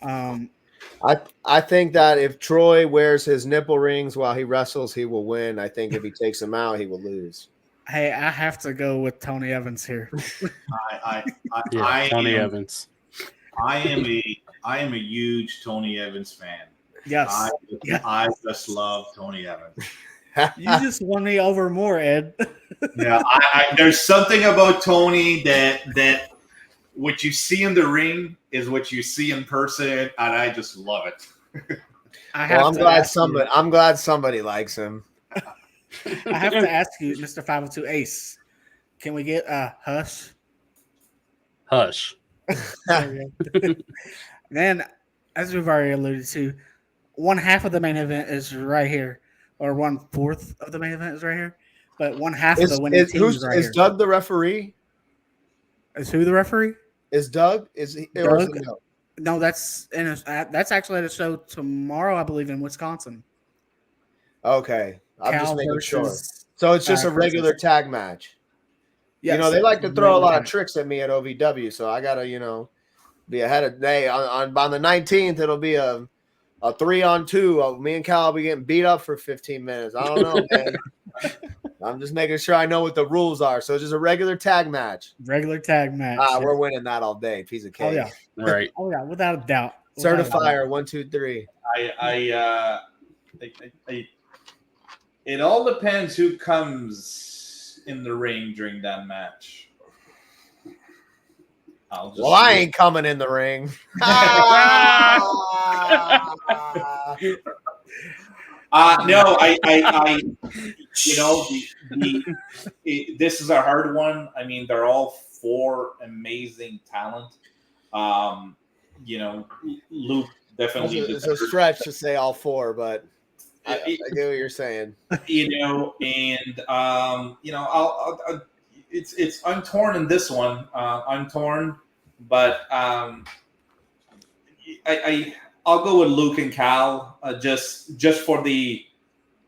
I think that if Troy wears his nipple rings while he wrestles, he will win. I think if he takes them out, he will lose. Hey, I have to go with Tony Evans here. Tony Evans. I am a huge Tony Evans fan. Yes. I just love Tony Evans. You just won me over more, Ed. Yeah, there's something about Tony that what you see in the ring is what you see in person, and I just love it. I'm glad somebody likes him. I have to ask you, Mr. 502 Ace, can we get a hush? Hush. Then, as we've already alluded to, one half of the main event is right here, or 1/4 of the main event is right here, but one half of the winning team is right here. Is Doug the referee? Is who the referee? Is Doug? Is he? Doug? No, that's actually at a show tomorrow, I believe, in Wisconsin. Okay, I'm Cal just making versus, sure. So it's just a regular tag match. Yes, you know, they like to throw a lot of tricks at me at OVW, so I gotta, be ahead of day. On the 19th, it'll be a 3-on-2. Me and Cal will be getting beat up for 15 minutes. I don't know, man. I'm just making sure I know what the rules are. So it's just a regular tag match. Regular tag match. We're winning that all day. Piece of cake. Oh yeah, right. Oh yeah, without a doubt. Certifier 1, 2, 3. It all depends who comes in the ring during that match. I ain't coming in the ring. No, I you know, this is a hard one. I mean, they're all four amazing talent. Um, you know, Luke definitely It's a stretch to say all four, but I get what you're saying. you know, and you know, it's I'm torn in this one. I'm torn, but I'll go with Luke and Cal, just for the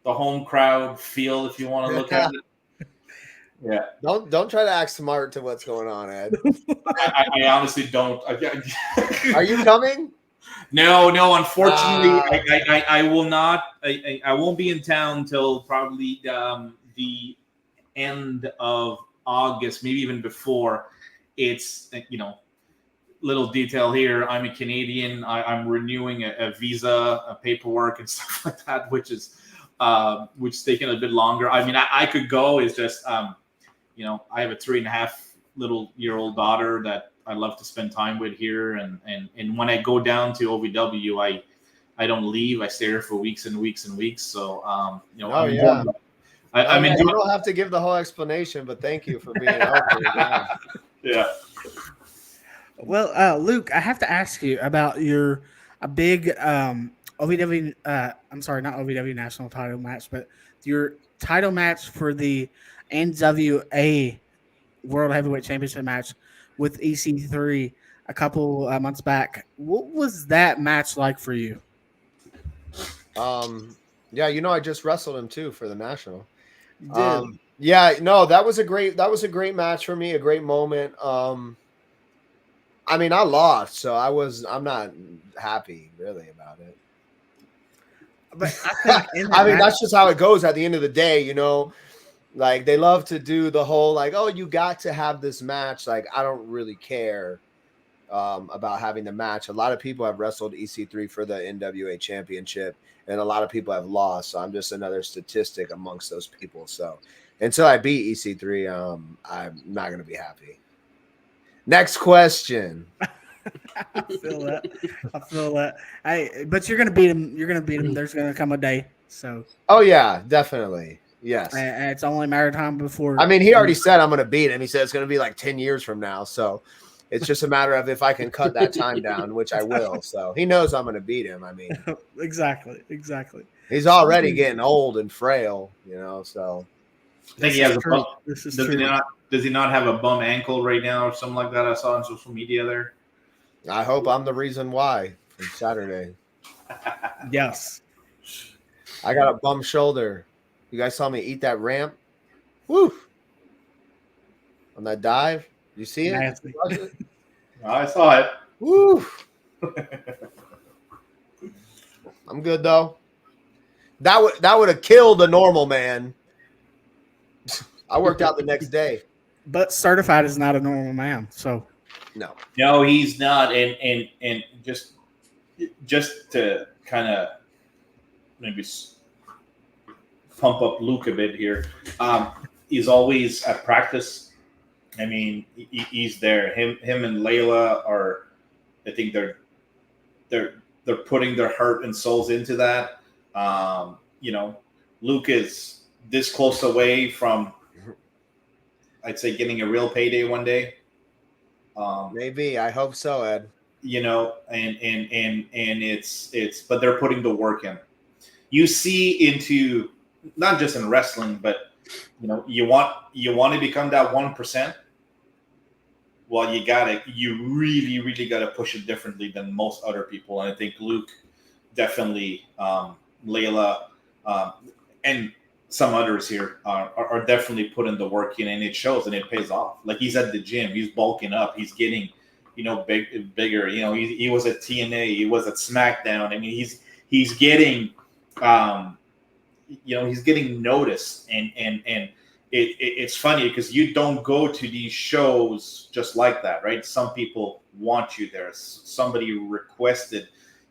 home crowd feel, if you want to look at it. Yeah, Don't try to act smart to what's going on, Ed. I honestly don't. Are you coming? No, unfortunately, I will not. I won't be in town until probably the end of August, maybe even before. It's, you know, little detail here. I'm a Canadian. I'm renewing a visa, a paperwork, and stuff like that, which is taking a bit longer. I mean, I could go. It's just you know, I have a 3.5-year-old daughter that I love to spend time with here, and when I go down to OVW, I don't leave. I stay here for weeks and weeks and weeks. So you know, you don't have to give the whole explanation, but thank you for being out there. Yeah. Well, Luke, I have to ask you about a big OVW. I'm sorry, not OVW national title match, but your title match for the NWA World Heavyweight Championship match with EC3 a couple months back. What was that match like for you? Yeah, you know, I just wrestled him too for the national. Yeah, no, that was a great match for me, a great moment. I mean, I lost, so I'm not happy really about it. But I think that's just how it goes at the end of the day, you know. Like, they love to do the whole, like, oh, you got to have this match. Like, I don't really care about having the match. A lot of people have wrestled EC3 for the NWA championship, and a lot of people have lost. So I'm just another statistic amongst those people. So until I beat EC3, I'm not going to be happy. Next question. I feel that. But you're gonna beat him. There's gonna come a day. So. Oh yeah, definitely. Yes. And it's only a matter of time before. I mean, he already said I'm gonna beat him. He said it's gonna be like 10 years from now. So it's just a matter of if I can cut that time down, which I will. So he knows I'm gonna beat him. I mean, exactly. He's already getting old and frail, you know. So I think he has a bum. Does he not have a bum ankle right now or something like that? I saw on social media there. I hope I'm the reason why from Saturday. Yes. I got a bum shoulder. You guys saw me eat that ramp? Woo! On that dive. You see it? I saw it. Woo! I'm good though. That would have killed a normal man. I worked out the next day. But certified is not a normal man, so no, he's not. And just to kind of maybe pump up Luke a bit here. He's always at practice. I mean, he's there. Him and Layla are. I think they're putting their heart and souls into that. You know, Luke is this close away from, I'd say, getting a real payday one day. Maybe. I hope so, Ed. You know, and it's but they're putting the work in. You see into not just in wrestling, but you know, you want to become that 1%. Well, you really gotta push it differently than most other people. And I think Luke definitely, Layla, and some others here are definitely putting the work in, and it shows and it pays off. Like, he's at the gym, he's bulking up, he's getting, you know, bigger. You know, he was at TNA, he was at SmackDown. I mean, he's getting, you know, he's getting noticed, and it's funny because you don't go to these shows just like that, right? Some people want you there. Somebody requested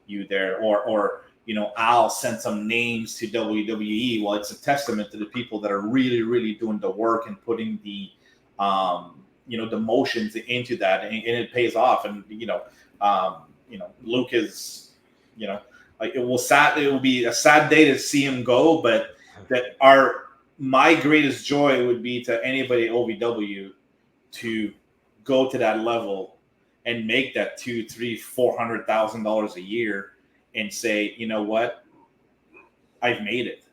you there, or you know, Al sent some names to WWE. Well, it's a testament to the people that are really doing the work and putting the, you know, the motions into that, and it pays off. And you know, Luke is you know, like it will be a sad day to see him go, but that my greatest joy would be to anybody at OVW to go to that level and make that $200,000-$400,000 a year and say, you know what, I've made it.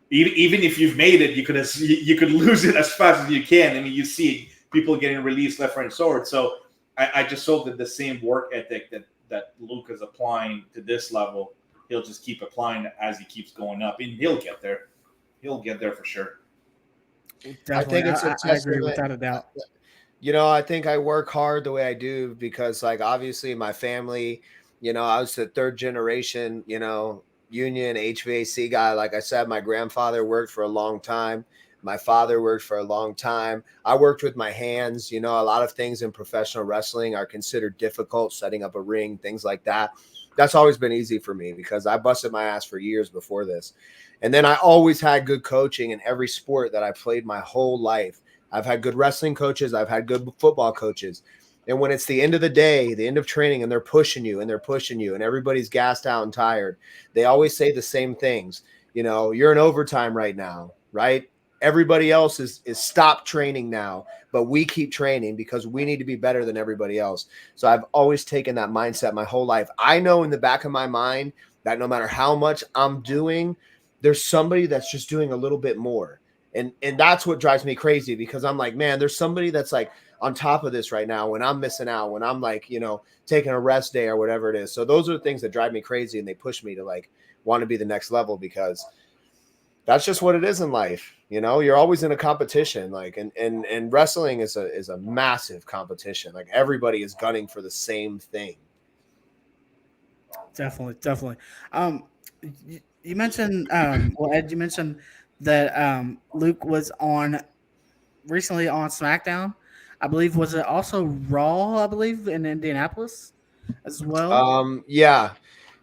Even if you've made it, you could lose it as fast as you can. I mean, you see people getting released left, right, and center. So I just hope that the same work ethic that Luke is applying to this level, he'll just keep applying as he keeps going up, and he'll get there. He'll get there for sure. Definitely. I think it's a I agree testament. without a doubt. You know, I think I work hard the way I do because, like, obviously my family, you know, I was the third generation, you know, union HVAC guy. Like I said, my grandfather worked for a long time. My father worked for a long time. I worked with my hands. You know, a lot of things in professional wrestling are considered difficult, setting up a ring, things like that. That's always been easy for me because I busted my ass for years before this. And then I always had good coaching in every sport that I played my whole life. I've had good wrestling coaches. I've had good football coaches. And when it's the end of the day, the end of training, and they're pushing you and everybody's gassed out and tired, they always say the same things. You know, you're in overtime right now, right? Everybody else is stopped training now, but we keep training because we need to be better than everybody else. So I've always taken that mindset my whole life. I know in the back of my mind that no matter how much I'm doing, there's somebody that's just doing a little bit more. And that's what drives me crazy because I'm like, man, there's somebody that's like on top of this right now when I'm missing out, when I'm like, you know, taking a rest day or whatever it is. So those are the things that drive me crazy and they push me to like want to be the next level because that's just what it is in life. You know, you're always in a competition, like, and wrestling is a massive competition. Like everybody is gunning for the same thing. Definitely. You mentioned, well, Ed, you mentioned that Luke was recently on SmackDown. I believe, was it also Raw, I believe, in Indianapolis as well? Yeah.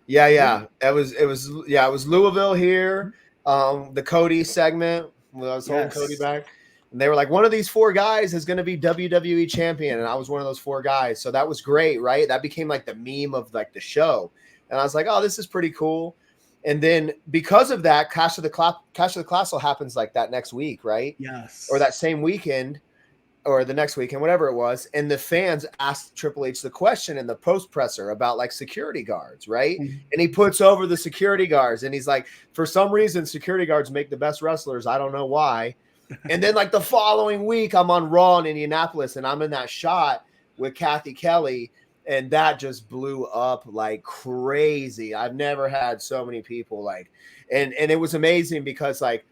It was Louisville here. The Cody segment. When I was holding Cody back. And they were like, one of these four guys is going to be WWE champion. And I was one of those four guys. So that was great, right? That became like the meme of like the show. And I was like, oh, this is pretty cool. And then because of that, Clash of the Castle happens like that next week, right? Yes. Or that same weekend or the next weekend, whatever it was. And the fans asked Triple H the question in the post presser about like security guards, right? Mm-hmm. And he puts over the security guards and he's like, for some reason, security guards make the best wrestlers. I don't know why. And then like the following week, I'm on Raw in Indianapolis and I'm in that shot with Kathy Kelly. And that just blew up like crazy. I've never had so many people like, and it was amazing because like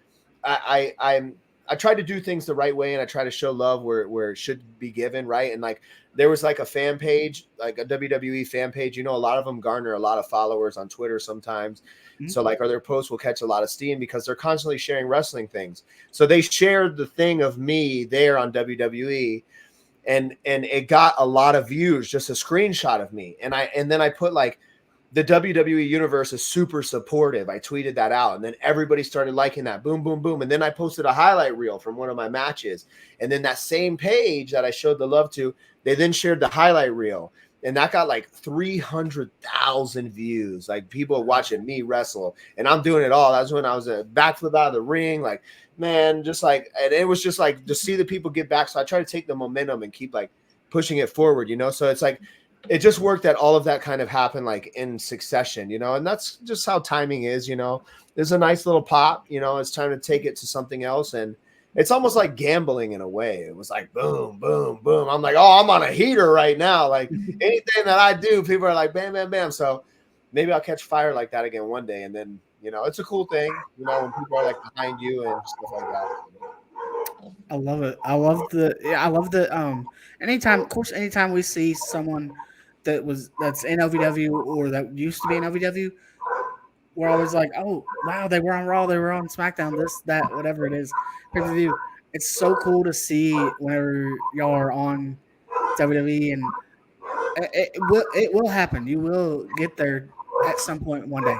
I try to do things the right way and I try to show love where it should be given, right? And like there was like a fan page, like a WWE fan page. You know, a lot of them garner a lot of followers on Twitter sometimes. Mm-hmm. So like, or their posts will catch a lot of steam because they're constantly sharing wrestling things. So they shared the thing of me there on WWE. And it got a lot of views, just a screenshot of me. And then I put like the WWE universe is super supportive. I tweeted that out and then everybody started liking that. Boom, boom, boom. And then I posted a highlight reel from one of my matches. And then that same page that I showed the love to, they then shared the highlight reel. And that got like 300,000 views, like people watching me wrestle. And I'm doing it all. That's when I was a backflip out of the ring, like, man, just like, and it was just like to see the people get back. So I try to take the momentum and keep like pushing it forward, you know? So it's like, it just worked that all of that kind of happened like in succession, you know? And that's just how timing is, you know? There's a nice little pop, you know, it's time to take it to something else. And it's almost like gambling in a way. It was like, boom, boom, boom. I'm like, oh, I'm on a heater right now. Like anything that I do, people are like, bam, bam, bam. So maybe I'll catch fire like that again one day. And then, you know, it's a cool thing, you know, when people are like behind you and stuff like that. I love it. I love the anytime we see someone that's in OVW or that used to be in OVW, we're always like, oh wow, they were on Raw, they were on SmackDown, this, that, whatever it is, pay-per-view. It's so cool to see whenever y'all are on WWE, and it will happen. You will get there at some point one day.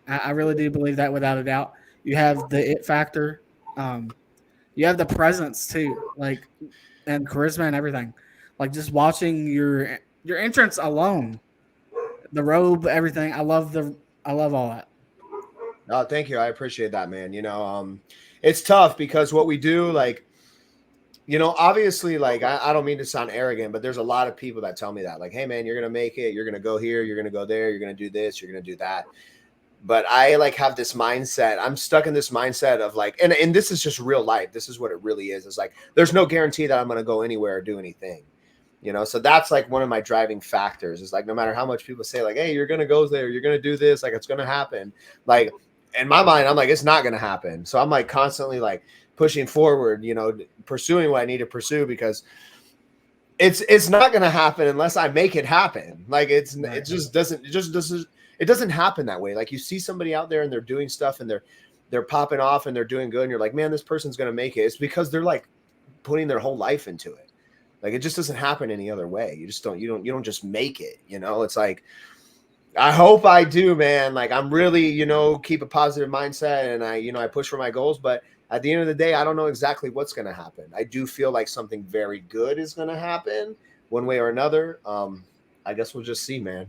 I really do believe that without a doubt. You have the it factor. You have the presence too, like, and charisma and everything. Like just watching your entrance alone, the robe, everything. I love all that. Oh, thank you. I appreciate that, man. It's tough because what we do, like, obviously, like, I don't mean to sound arrogant, but there's a lot of people that tell me that, like, hey, man, you're going to make it. You're going to go here. You're going to go there. You're going to do this. You're going to do that. But I like have this mindset. I'm stuck in this mindset of like, and this is just real life. This is what it really is. It's like, there's no guarantee that I'm going to go anywhere or do anything, So that's like one of my driving factors is like, no matter how much people say like, hey, you're going to go there, you're going to do this, like it's going to happen. Like in my mind, I'm like, it's not going to happen. So I'm like constantly like pushing forward, pursuing what I need to pursue because it's not going to happen unless I make it happen. Like it doesn't happen that way. Like you see somebody out there and they're doing stuff and they're popping off and they're doing good. And you're like, man, this person's going to make it. It's because they're like putting their whole life into it. Like it just doesn't happen any other way. You don't just make it, It's like, I hope I do, man. Like I'm really, keep a positive mindset and I push for my goals, but at the end of the day, I don't know exactly what's going to happen. I do feel like something very good is going to happen one way or another. I guess we'll just see, man,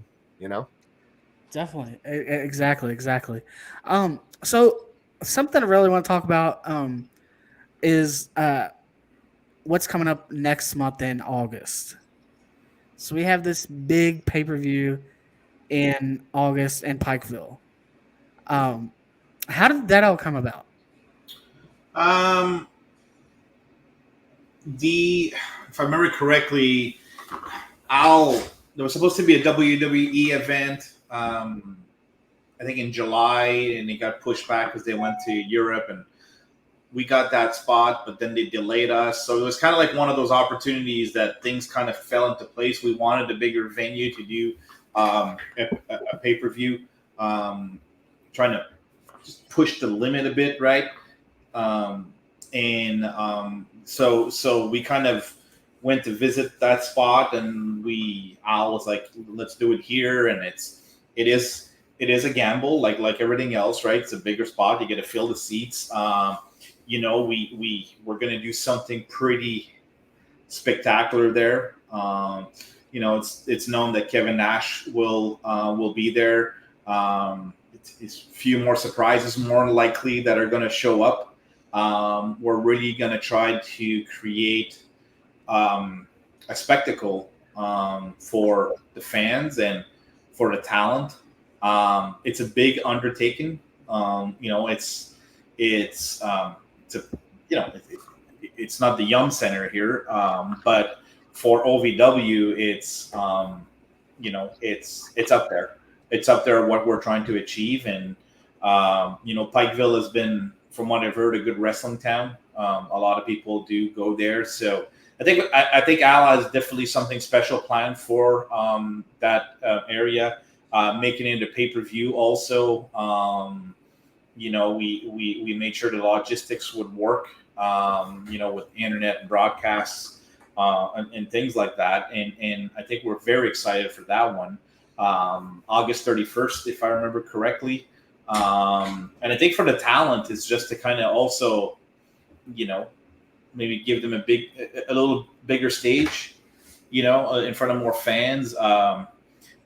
Definitely. Exactly. So something I really want to talk about is what's coming up next month in August. So we have this big pay-per-view in August in Pikeville. How did that all come about? If I remember correctly, there was supposed to be a WWE event, I think in July, and it got pushed back because they went to Europe, and we got that spot, but then they delayed us. So it was kind of like one of those opportunities that things kind of fell into place. We wanted a bigger venue to do a pay-per-view, trying to just push the limit a bit, right? So we kind of went to visit that spot, and Al was like, let's do it here. And it is a gamble, like everything else, right? It's a bigger spot. You get to fill the seats. We're going to do something pretty spectacular there. It's known that Kevin Nash will be there. It's a few more surprises, more likely, that are going to show up. We're really going to try to create a spectacle for the fans and for the talent. It's a big undertaking. It's not the Yum Center here, but for OVW, it's up there. It's up there what we're trying to achieve, and Pikeville has been, from what I've heard, a good wrestling town. A lot of people do go there, so I think Al has definitely something special planned for that area. Making it a pay-per-view also. We made sure the logistics would work, with internet and broadcasts and things like that. And I think we're very excited for that one. August 31st, if I remember correctly. And I think for the talent, it's just to kind of also, maybe give them a little bigger stage, in front of more fans.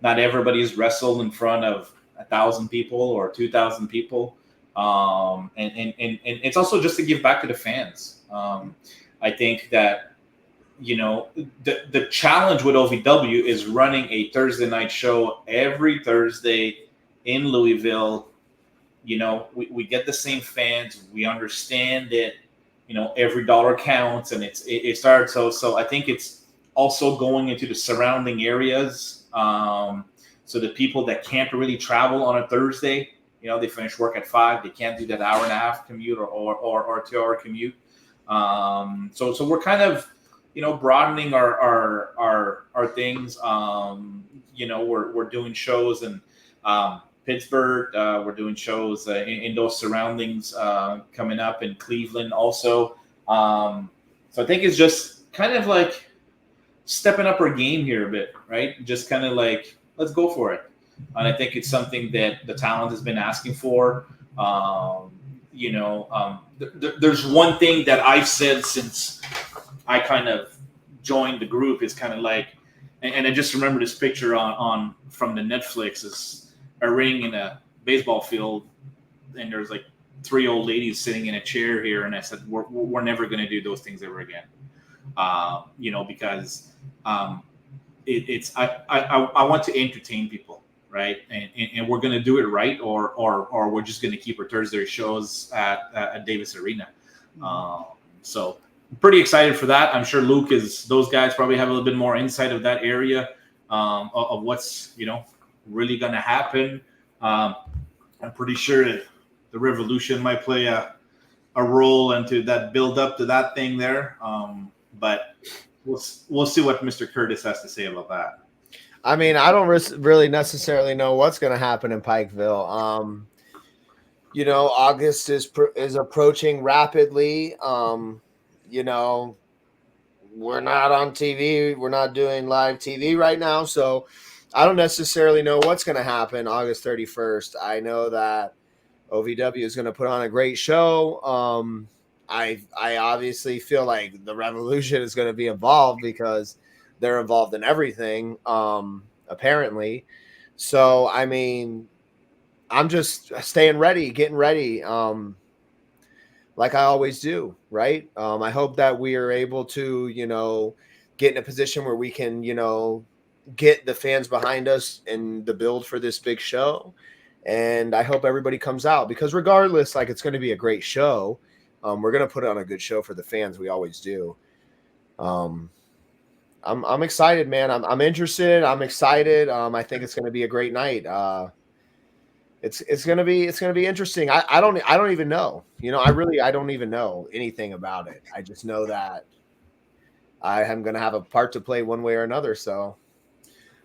Not everybody's wrestled in front of 1,000 people or 2,000 people. And it's also just to give back to the fans. I think that, the challenge with OVW is running a Thursday night show every Thursday in Louisville. We get the same fans. We understand that, every dollar counts, and it starts. So I think it's also going into the surrounding areas. So the people that can't really travel on a Thursday, they finish work at 5. They can't do that hour and a half commute or 2-hour commute. So we're kind of, broadening our things. We're doing shows in Pittsburgh. We're doing shows in those surroundings coming up in Cleveland also. So I think it's just kind of like stepping up our game here a bit, right? Just kind of like, let's go for it. And I think it's something that the talent has been asking for. There's one thing that I've said since I kind of joined the group is kind of like, and I just remember this picture on from the Netflix is a ring in a baseball field, and there's like 3 old ladies sitting in a chair here, and I said we're never going to do those things ever again, because it's I want to entertain people, right, and we're going to do it right, or we're just going to keep our Thursday shows at Davis Arena. So pretty excited for that. I'm sure those guys probably have a little bit more insight of that area, of what's, really going to happen. I'm pretty sure that the Revolution might play a role into that build up to that thing there. But we'll see what Mr. Curtis has to say about that. I mean, I don't really necessarily know what's going to happen in Pikeville. August is approaching rapidly. We're not on TV. We're not doing live TV right now. So I don't necessarily know what's going to happen August 31st. I know that OVW is going to put on a great show. I obviously feel like the Revolution is going to be involved because they're involved in everything, apparently. So, I mean, I'm just staying ready, getting ready, like I always do, right? I hope that we are able to, get in a position where we can, get the fans behind us and the build for this big show. And I hope everybody comes out because regardless, like it's going to be a great show. We're going to put on a good show for the fans. We always do. I'm excited, man. I'm interested. I'm excited. I think it's going to be a great night. It's going to be interesting. I don't even know, I don't even know anything about it. I just know that I am going to have a part to play one way or another. So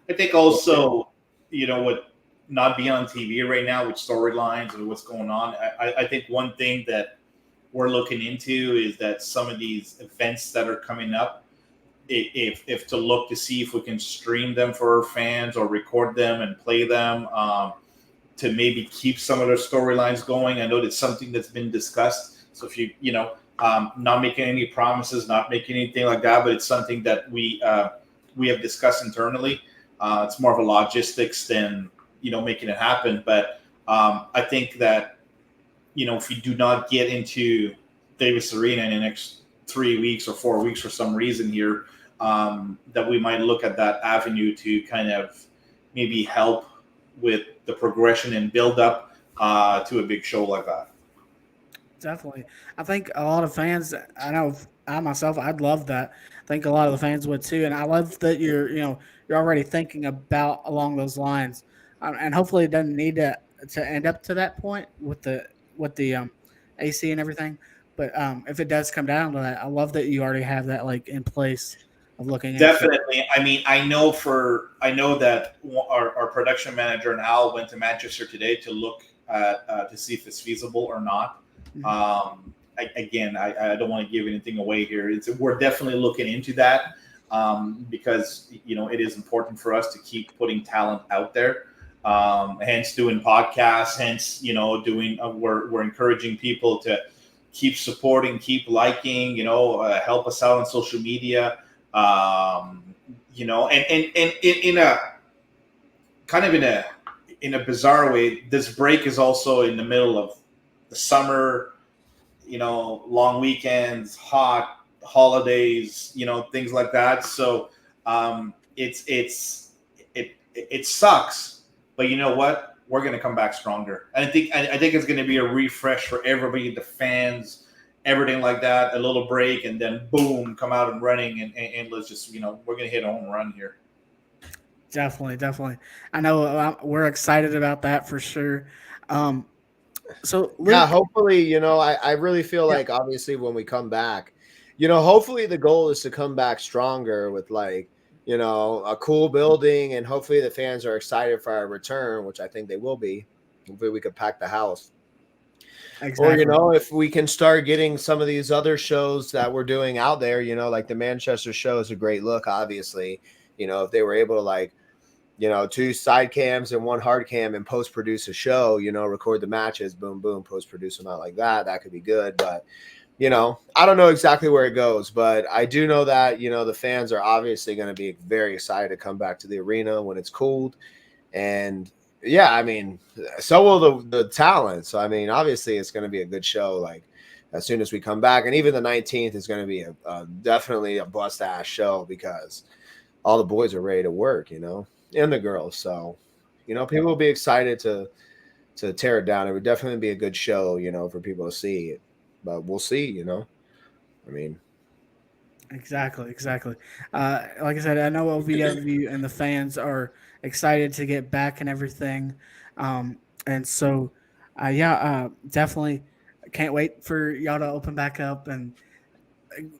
I think also, what not being on TV right now with storylines and what's going on. I think one thing that we're looking into is that some of these events that are coming up, if to look to see if we can stream them for our fans or record them and play them, to maybe keep some of their storylines going. I know that's something that's been discussed. So if not making any promises, not making anything like that, but it's something that we have discussed internally. It's more of a logistics than making it happen. But I think that if we do not get into Davis Arena in the next 3 weeks or 4 weeks for some reason here, that we might look at that avenue to kind of maybe help with the progression and build up to a big show like that. Definitely. I think a lot of fans, I know I myself, I'd love that. I think a lot of the fans would too. And I love that you're already thinking about along those lines. And hopefully it doesn't need to end up to that point with the AC and everything. But if it does come down to that, I love that you already have that like in place of looking. Definitely. I mean, I know that our production manager and Al went to Manchester today to look at to see if it's feasible or not. Mm-hmm. I don't want to give anything away here. We're definitely looking into that because it is important for us to keep putting talent out there. Hence doing podcasts. Hence doing we're encouraging people to keep supporting, keep liking. Help us out on social media. And in a kind of in a bizarre way, this break is also in the middle of the summer. Long weekends, hot holidays, things like that. So it sucks, but you know what? We're going to come back stronger. And I think it's going to be a refresh for everybody, the fans, everything like that. A little break, and then boom, come out and running, and let's just we're going to hit a home run here. Definitely. I know we're excited about that for sure. So Luke, yeah, hopefully, I really feel like obviously when we come back, hopefully the goal is to come back stronger with like, a cool building, and hopefully the fans are excited for our return, which I think they will be. Hopefully we could pack the house. Exactly. Or, if we can start getting some of these other shows that we're doing out there, like the Manchester show is a great look, obviously. If they were able to like, 2 side cams and 1 hard cam and post-produce a show, record the matches, boom, boom, post-produce them out like that. That could be good. But you know, I don't know exactly where it goes, but I do know that, you know, the fans are obviously going to be very excited to come back to the arena when it's cold. And yeah, I mean, so will the talent. So, I mean, obviously it's going to be a good show. Like, as soon as we come back, and even the 19th is going to be definitely a bust ass show because all the boys are ready to work, you know, and the girls. So, you know, people will be excited to tear it down. It would definitely be a good show, you know, for people to see. But we'll see, you know. I mean, Exactly. Like I said, I know OVW and the fans are excited to get back and everything, and so, definitely can't wait for y'all to open back up and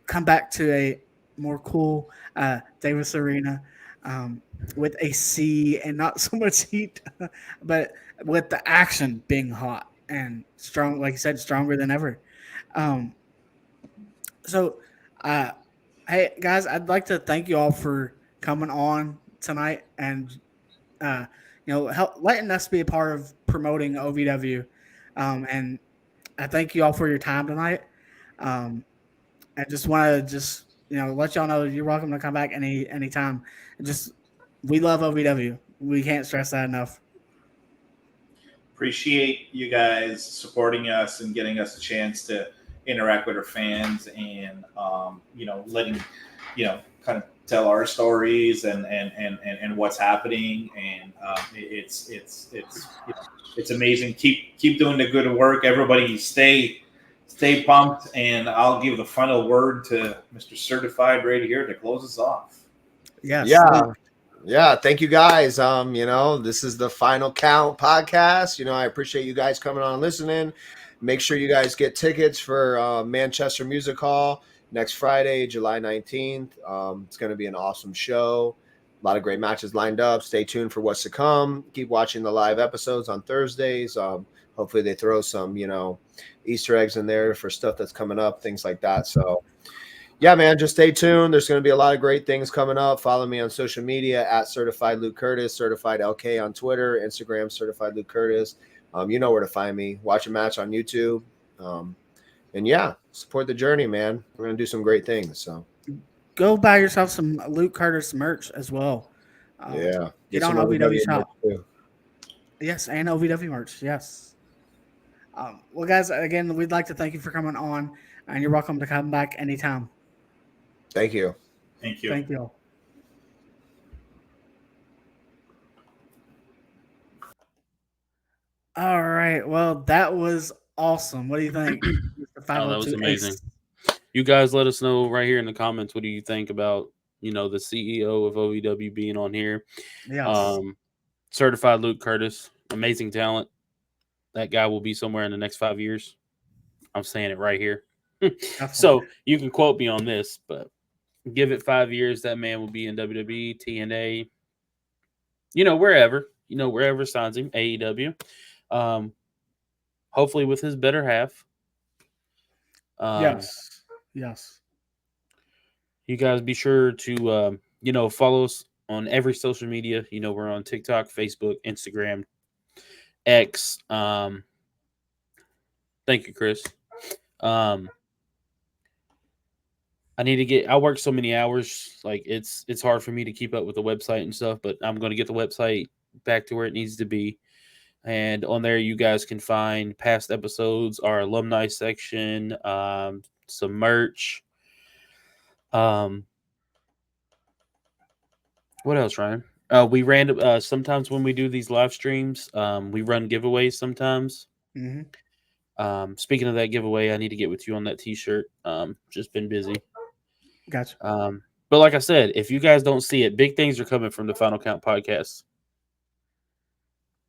come back to a more cool Davis Arena, um, with a C and not so much heat, but with the action being hot and strong, like you said, stronger than ever. Um, so, uh, hey guys, I'd like to thank you all for coming on tonight and uh, letting us be a part of promoting OVW. And I thank you all for your time tonight. Um, I just want to let y'all know you're welcome to come back anytime. And just we love OVW. We can't stress that enough. Appreciate you guys supporting us and getting us a chance to interact with our fans and letting kind of tell our stories and what's happening, and it's amazing. Keep doing the good work, everybody. Stay pumped, and I'll give the final word to Mr. Certified right here to close us off. Yes. Yeah, thank you guys. You know, this is the Final Count podcast. You know, I appreciate you guys coming on and listening. Make sure you guys get tickets for Manchester Music Hall next Friday, July 19th. It's going to be an awesome show. A lot of great matches lined up. Stay tuned for what's to come. Keep watching the live episodes on Thursdays. Hopefully they throw some, you know, Easter eggs in there for stuff that's coming up, things like that. So, yeah, man, just stay tuned. There's going to be a lot of great things coming up. Follow me on social media at Certified Luke Curtis, Certified LK on Twitter, Instagram, Certified Luke Curtis. You know where to find me. Watch a match on YouTube. And yeah, support the journey, man. We're going to do some great things. So go buy yourself some Luke Curtis merch as well. Yeah. Get on OVW shop. Yes, and OVW merch. Yes. Well, guys, again, we'd like to thank you for coming on, and you're welcome to come back anytime. Thank you. Thank you. Thank you all. All right. Well, that was awesome. What do you think? Oh, that was amazing. You guys let us know right here in the comments. What do you think about, the CEO of OVW being on here? Yes. Certified Luke Curtis, amazing talent. That guy will be somewhere in the next 5 years. I'm saying it right here. So you can quote me on this, but give it 5 years, that man will be in WWE, TNA, wherever signs him, AEW. Hopefully with his better half. Yes. You guys be sure to, follow us on every social media. We're on TikTok, Facebook, Instagram, X. Thank you, Chris. I work so many hours, like it's hard for me to keep up with the website and stuff, but I'm going to get the website back to where it needs to be. And on there, you guys can find past episodes, our alumni section, some merch. What else, Ryan? We ran sometimes when we do these live streams, we run giveaways sometimes. Mm-hmm. Speaking of that giveaway, I need to get with you on that T-shirt. Just been busy. Gotcha. But like I said, if you guys don't see it, big things are coming from the Final Count podcast.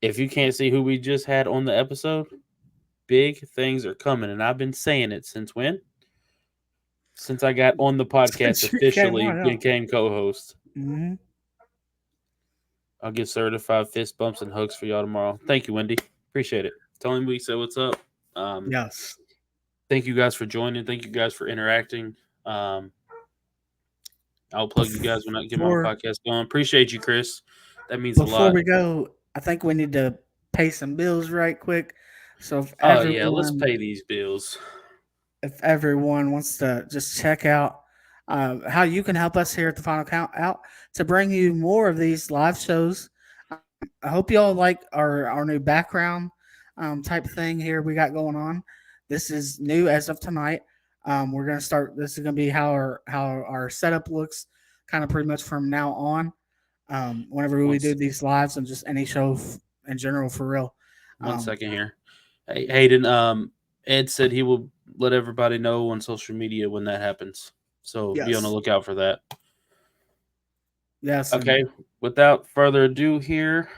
If you can't see who we just had on the episode, big things are coming. And I've been saying it since when? Since I got on the podcast officially, became co-host. Mm-hmm. I'll get certified fist bumps and hugs for y'all tomorrow. Thank you, Wendy. Appreciate it. Tell him we said what's up. Yes. Thank you guys for joining. Thank you guys for interacting. I'll plug you guys when I get my podcast going. Appreciate you, Chris. That means a lot. Before we go, I think we need to pay some bills right quick. So, let's pay these bills. if everyone wants to just check out how you can help us here at the Final Count Out to bring you more of these live shows. I hope you all like our new background type thing here we got going on. This is new as of tonight. We're gonna start. This is gonna be how our setup looks, kind of pretty much from now on. Whenever we do these lives and just any show in general, for real. One second here. Hey, Hayden. Ed said he will let everybody know on social media when that happens. So be on the lookout for that. Yes. Okay. Without further ado here,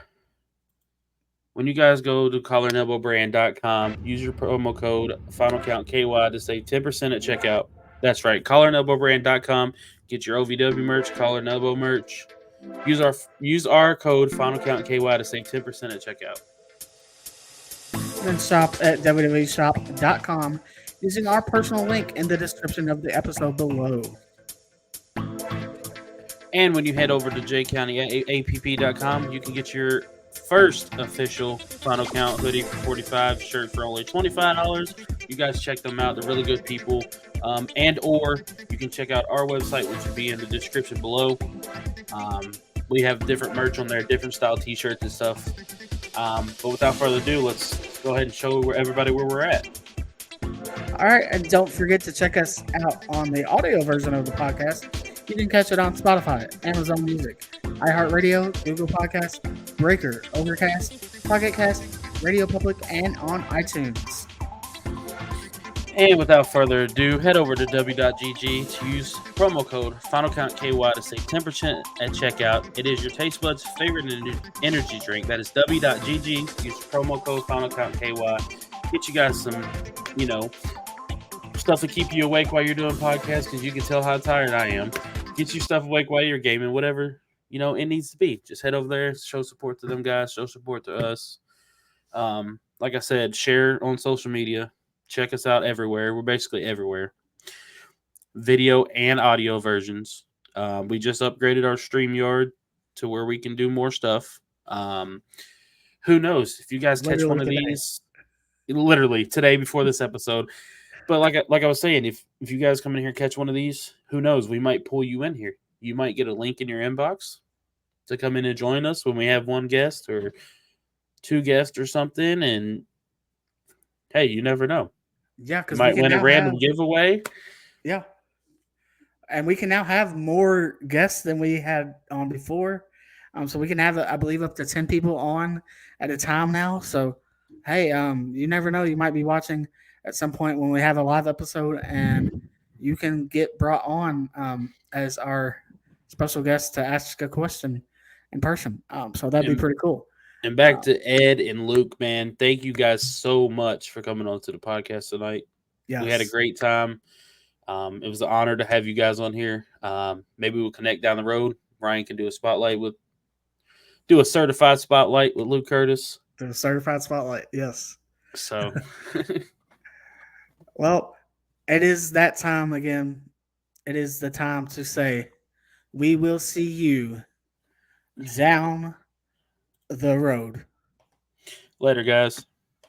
when you guys go to collarandelbowbrand.com, use your promo code FinalCountKY to save 10% at checkout. That's right. collarandelbowbrand.com. Get your OVW merch, Collar and Elbow merch. Use our code FinalCountKY to save 10% at checkout. Then shop at www.shop.com using our personal link in the description of the episode below. And when you head over to jcounty.app.com, you can get your first official Final Count hoodie for $45, shirt for only $25. You guys check them out. They're really good people. And or you can check out our website, which will be in the description below. We have different merch on there, different style t-shirts and stuff. But without further ado, let's go ahead and show everybody where we're at. All right, and don't forget to check us out on the audio version of the podcast. You can catch it on Spotify, Amazon Music, iHeartRadio, Google Podcasts, Breaker, Overcast, Pocket Cast, Radio Public, and on iTunes. And without further ado, head over to w.gg to use promo code FinalCountKY to save 10% at checkout. It is your taste buds' favorite energy drink. That is w.gg. Use promo code FinalCountKY. Get you guys some, stuff to keep you awake while you're doing podcasts, because you can tell how tired I am. Get you stuff awake while you're gaming, whatever, it needs to be. Just head over there, show support to them guys, show support to us. Like I said, share on social media. Check us out everywhere. We're basically everywhere. Video and audio versions. We just upgraded our StreamYard to where we can do more stuff. Who knows? If you guys catch one of these, literally today before this episode. But like I was saying, if you guys come in here and catch one of these, who knows? We might pull you in here. You might get a link in your inbox to come in and join us when we have one guest or two guests or something. And hey, you never know. Yeah, because you might win a random giveaway. Yeah. And we can now have more guests than we had on before. So we can have, I believe, up to 10 people on at a time now. So, hey, you never know. You might be watching at some point when we have a live episode, and you can get brought on as our special guest to ask a question in person. So that'd be pretty cool. And back to Ed and Luke, man. Thank you guys so much for coming on to the podcast tonight. Yes. We had a great time. It was an honor to have you guys on here. Maybe we'll connect down the road. Ryan can do a certified spotlight with Luke Curtis. Do a certified spotlight, yes. So, well, it is that time again. It is the time to say, we will see you down the road. Later, guys.